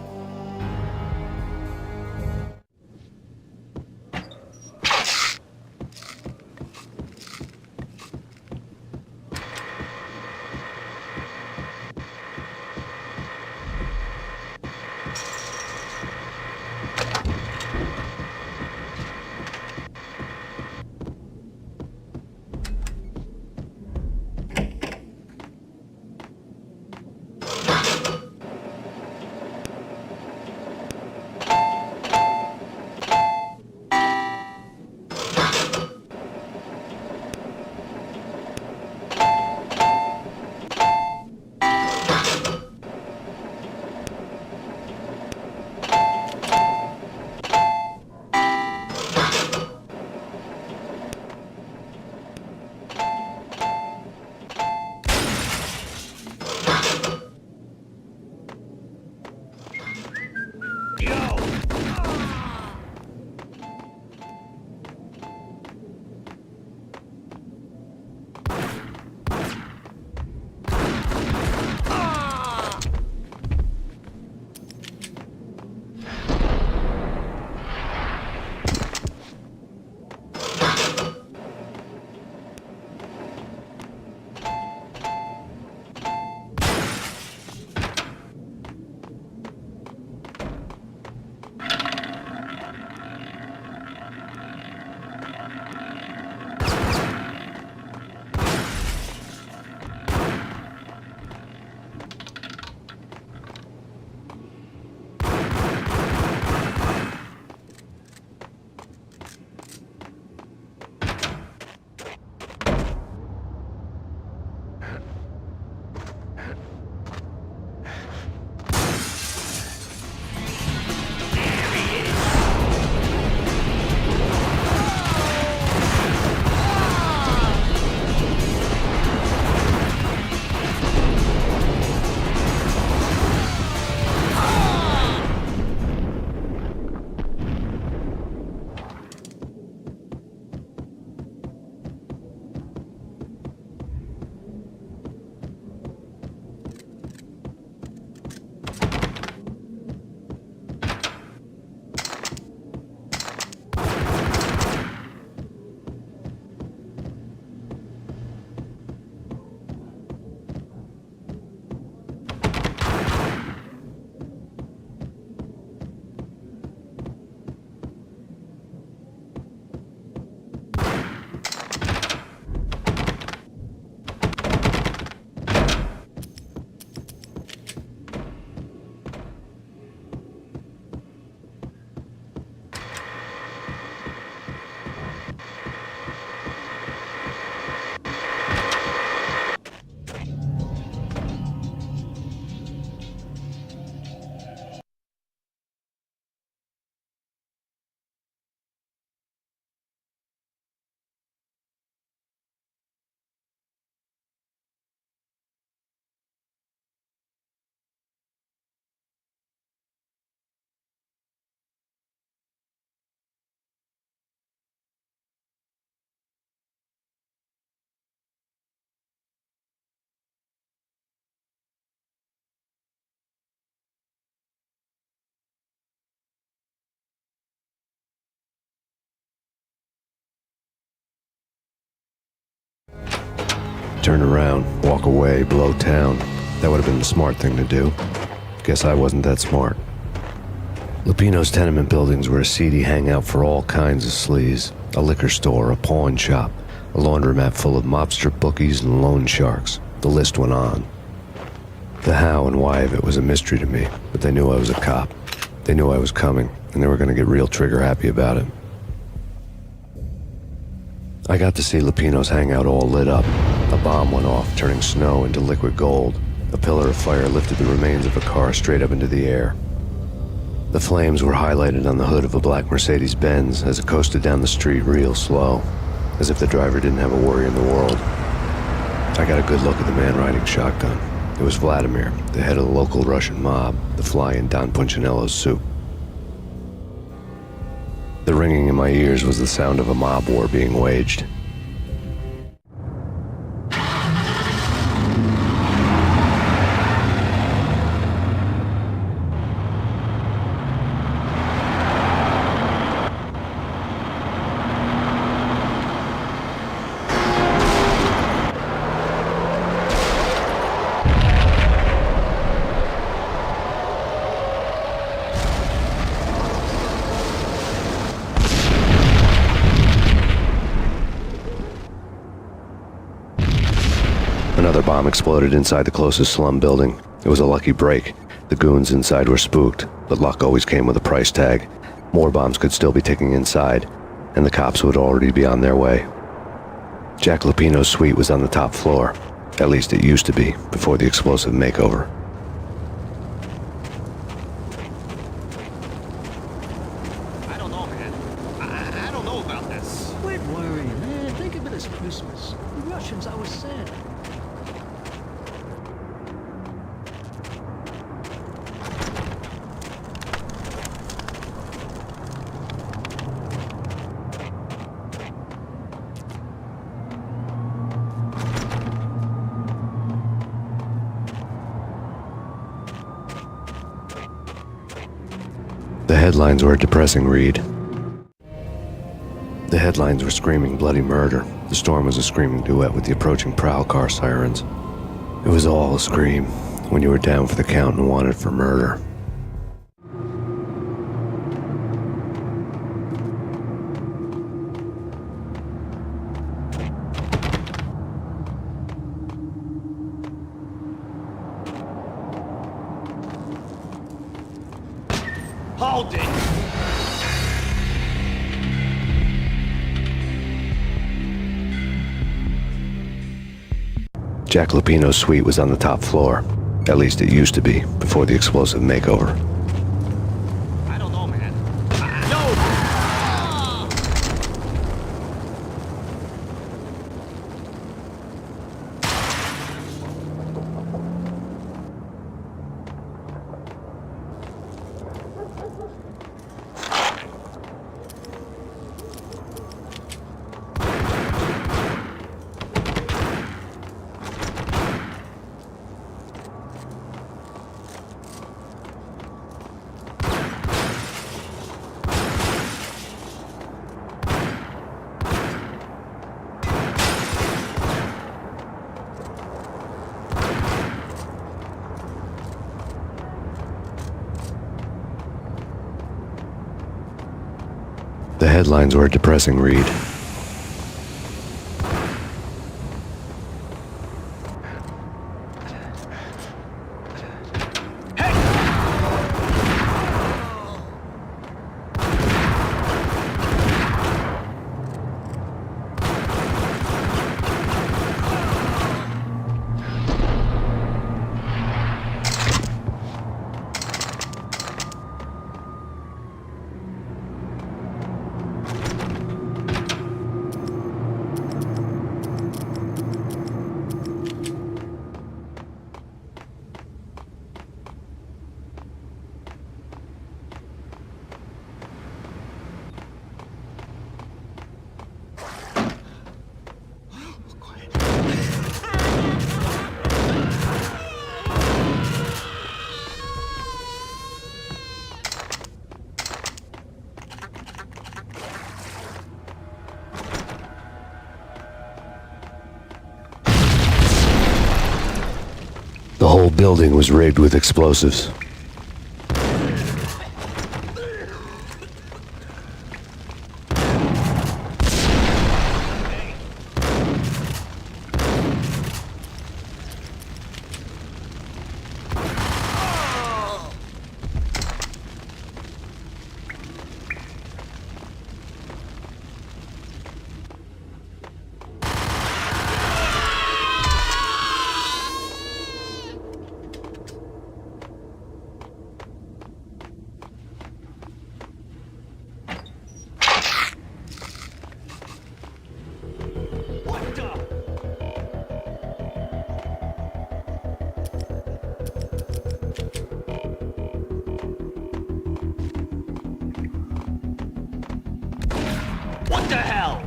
turn around, walk away, blow town. That would have been the smart thing to do. Guess I wasn't that smart. Lupino's tenement buildings were a seedy hangout for all kinds of sleaze. A liquor store, a pawn shop, a laundromat full of mobster bookies and loan sharks. The list went on. The how and why of it was a mystery to me, but they knew I was a cop. They knew I was coming, and they were going to get real trigger-happy about it. I got to see Lupino's hangout all lit up. A bomb went off, turning snow into liquid gold. A pillar of fire lifted the remains of a car straight up into the air. The flames were highlighted on the hood of a black Mercedes-Benz as it coasted down the street real slow, as if the driver didn't have a worry in the world. I got a good look at the man riding shotgun. It was Vladimir, the head of the local Russian mob, the fly in Don Punchinello's soup. The ringing in my ears was the sound of a mob war being waged. Another bomb exploded inside the closest slum building. It was a lucky break. The goons inside were spooked, but luck always came with a price tag. More bombs could still be ticking inside, and the cops would already be on their way. Jack Lupino's suite was on the top floor. At least it used to be, before the explosive makeover. I don't know, man. I don't know about this. Quit worrying, man. Think of it as Christmas. The Russians always said. The headlines were a depressing read. The headlines were screaming bloody murder. The storm was a screaming duet with the approaching prowl car sirens. It was all a scream when you were down for the count and wanted for murder. Hold it! Jack Lupino's suite was on the top floor. At least it used to be, before the explosive makeover. I don't know, man. The headlines were a depressing read. building was rigged with explosives. What the hell?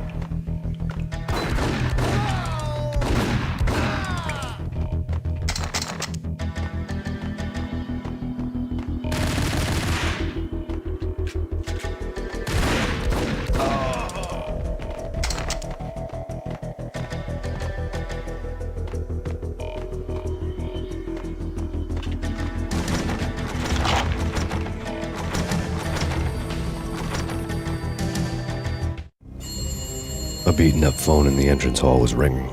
A beaten-up phone in the entrance hall was ringing.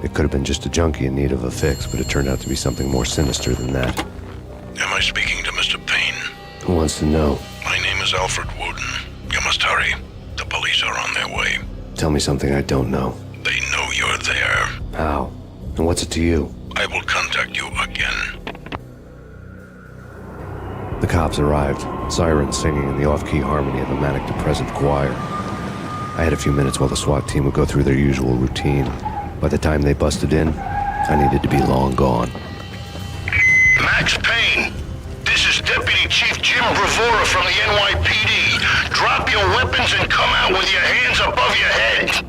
It could have been just a junkie in need of a fix, but it turned out to be something more sinister than that. Am I speaking to Mr. Payne? Who wants to know? My name is Alfred Woden. You must hurry. The police are on their way. Tell me something I don't know. They know you're there. How? And what's it to you? I will contact you again. The cops arrived, sirens singing in the off-key harmony of a manic-depressive choir. I had a few minutes while the SWAT team would go through their usual routine. By the time they busted in, I needed to be long gone. Max Payne, this is Deputy Chief Jim Bravura from the NYPD. Drop your weapons and come out with your hands above your head.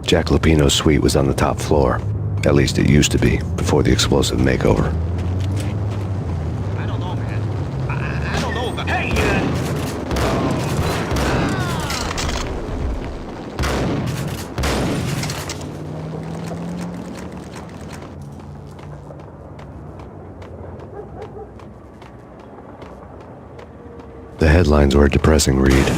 Jack Lupino's suite was on the top floor. At least it used to be, before the explosive makeover. I don't know, man. I don't know about... Hey, The headlines were a depressing read.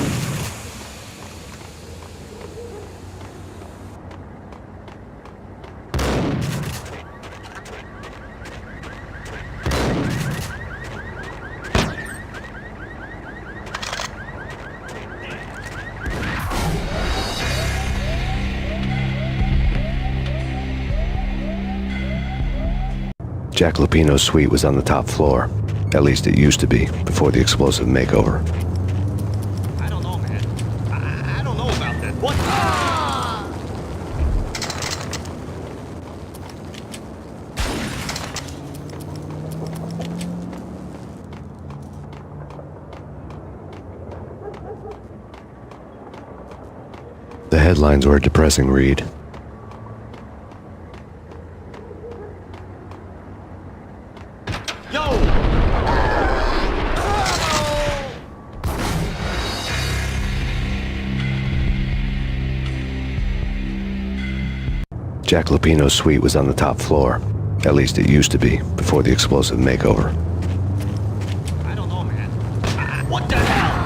Jack Lupino's suite was on the top floor. At least it used to be, before the explosive makeover. I don't know, man. I don't know about that. What? The headlines were a depressing read. Jack Lupino's suite was on the top floor. At least it used to be, before the explosive makeover. I don't know, man. What the hell?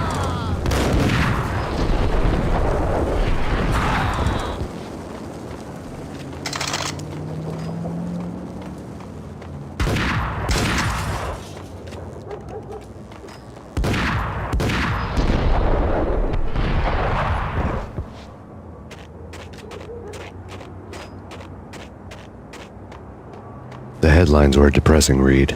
The headlines were a depressing read.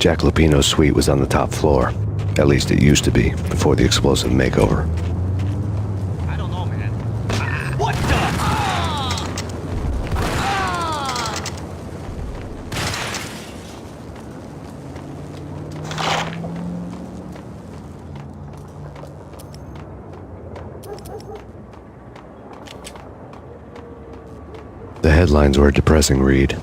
Jack Lupino's suite was on the top floor. At least it used to be, before the explosive makeover. I don't know, man. What the? The headlines were a depressing read.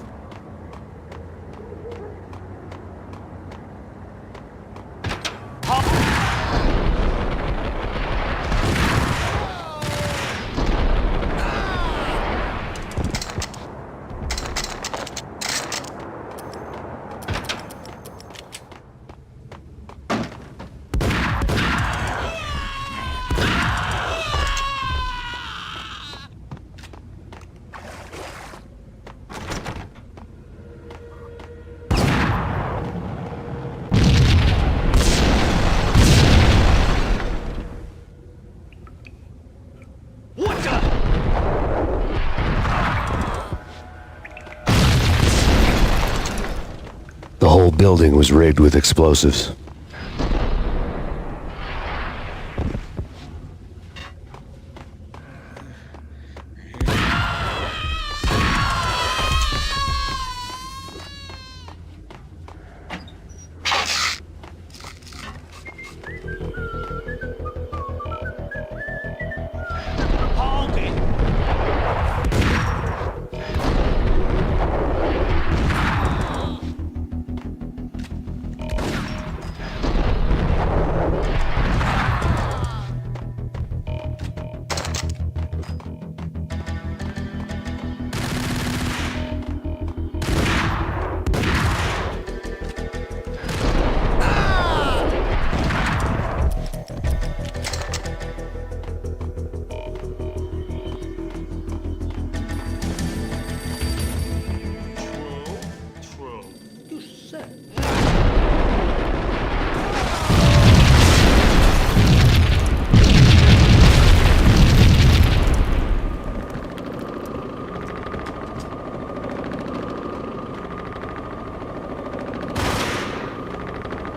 The whole building was rigged with explosives.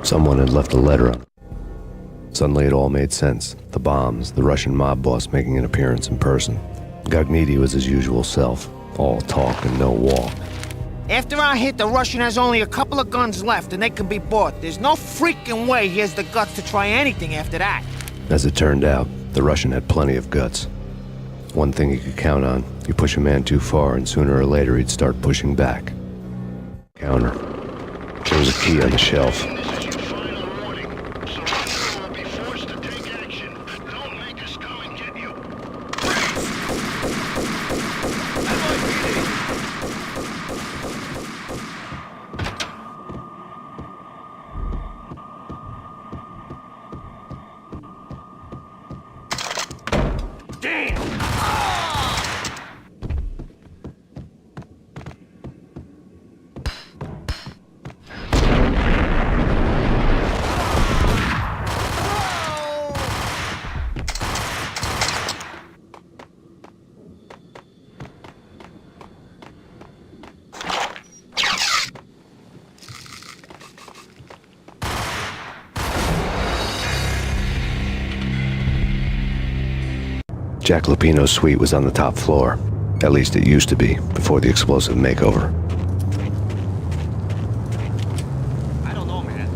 Someone had left a letter on it. Suddenly it all made sense. The bombs, the Russian mob boss making an appearance in person. Gagniti was his usual self, all talk and no walk. After our hit, the Russian has only a couple of guns left and they can be bought. There's no freaking way he has the guts to try anything after that. As it turned out, the Russian had plenty of guts. One thing you could count on, you push a man too far and sooner or later he'd start pushing back. Counter. There was a key on the shelf. Jack Lupino's suite was on the top floor. At least it used to be, before the explosive makeover. I don't know, man.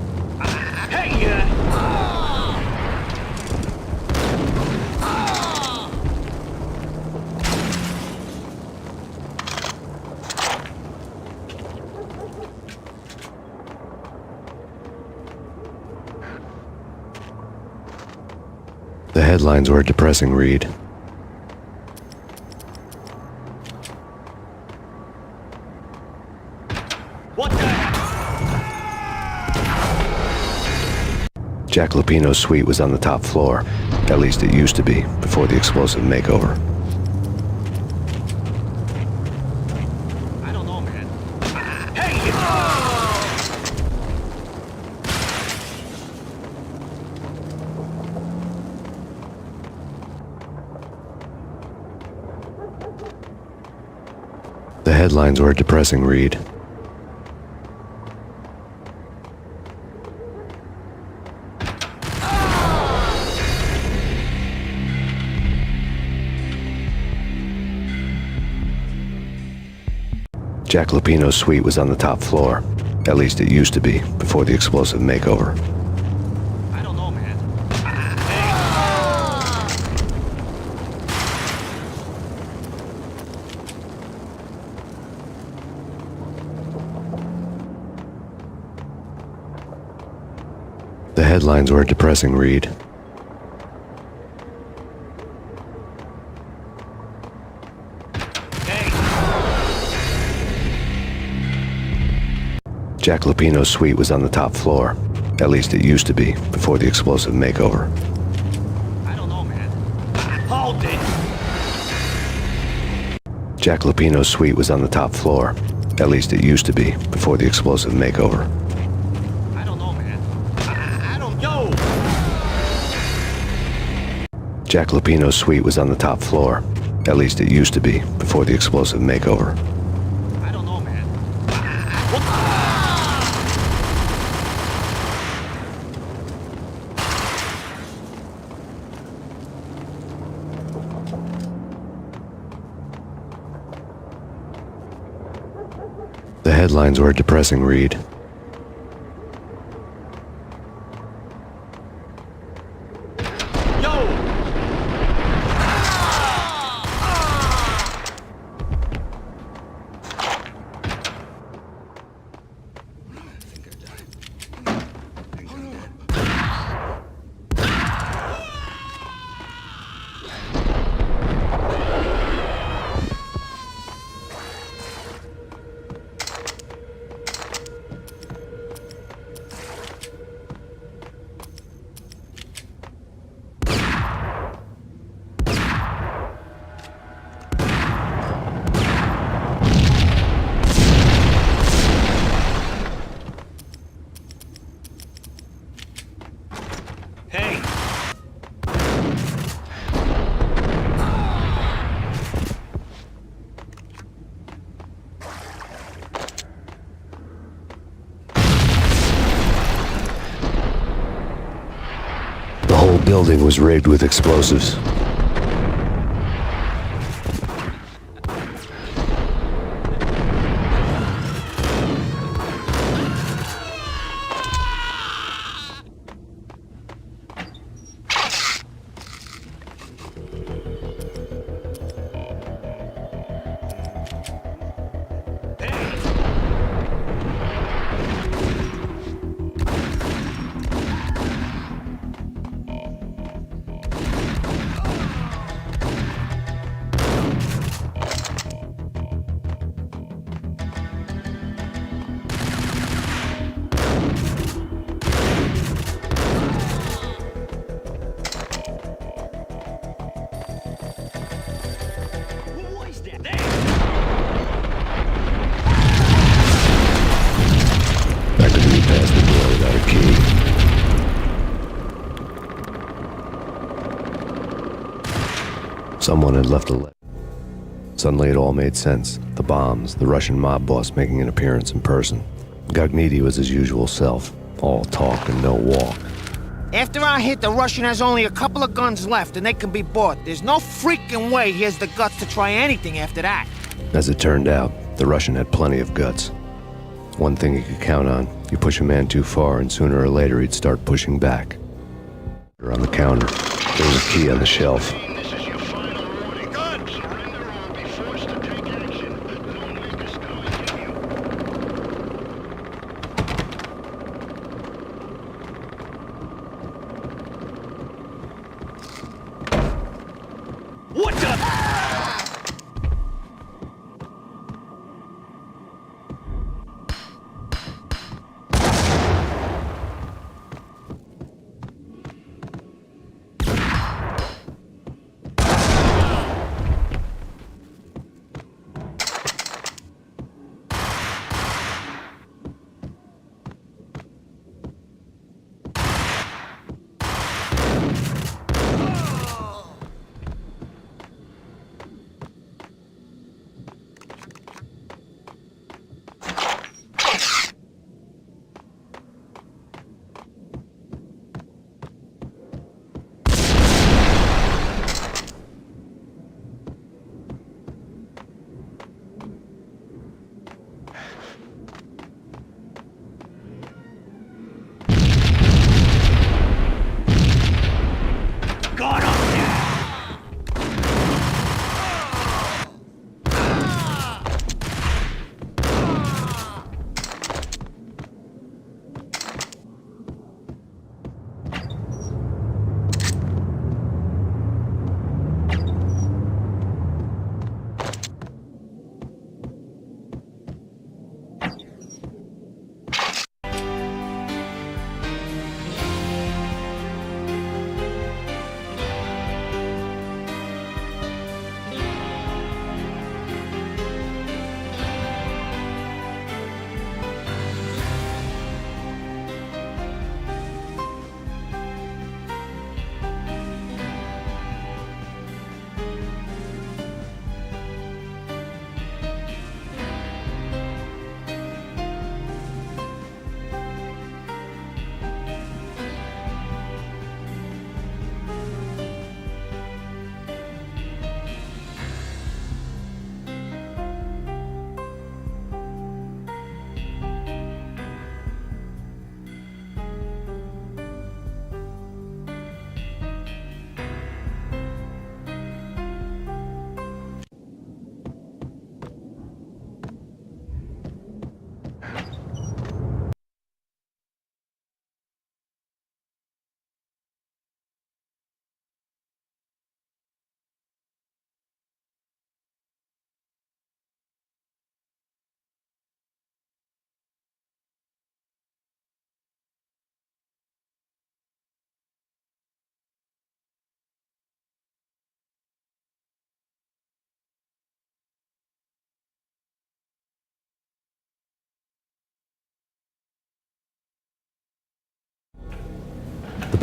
The headlines were a depressing read. Jack Lupino's suite was on the top floor. At least it used to be, before the explosive makeover. I don't know, man. The headlines were a depressing read. Jack Lupino's suite was on the top floor. At least it used to be, before the explosive makeover. I don't know, man. The headlines were a depressing read. Jack Lupino's suite was on the top floor. At least it used to be, before the explosive makeover. I don't know, man. Hold it! Jack Lupino's suite was on the top floor. At least it used to be, before the explosive makeover. I don't know, man. I don't... Yo! Jack Lupino's suite was on the top floor. At least it used to be, before the explosive makeover. I don't know, man. The headlines were a depressing read. The whole building was rigged with explosives. Someone had left a letter. Suddenly it all made sense. The bombs, the Russian mob boss making an appearance in person. Gagniti was his usual self, all talk and no walk. After our hit, the Russian has only a couple of guns left and they can be bought. There's no freaking way he has the guts to try anything after that. As it turned out, the Russian had plenty of guts. One thing he could count on, you push a man too far and sooner or later he'd start pushing back. On the counter, there was a key on the shelf. What the?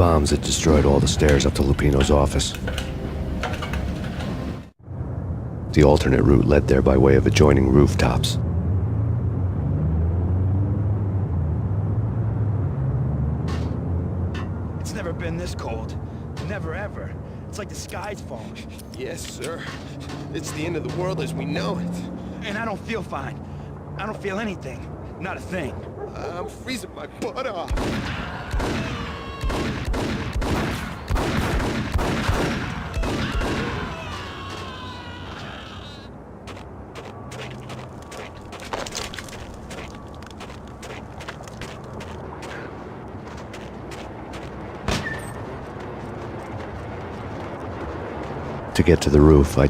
bombs had destroyed all the stairs up to Lupino's office. The alternate route led there by way of adjoining rooftops. It's never been this cold. Never ever. It's like the sky's falling. Yes, sir. It's the end of the world as we know it. And I don't feel fine. I don't feel anything. Not a thing. I'm freezing my butt off. To get to the roof, I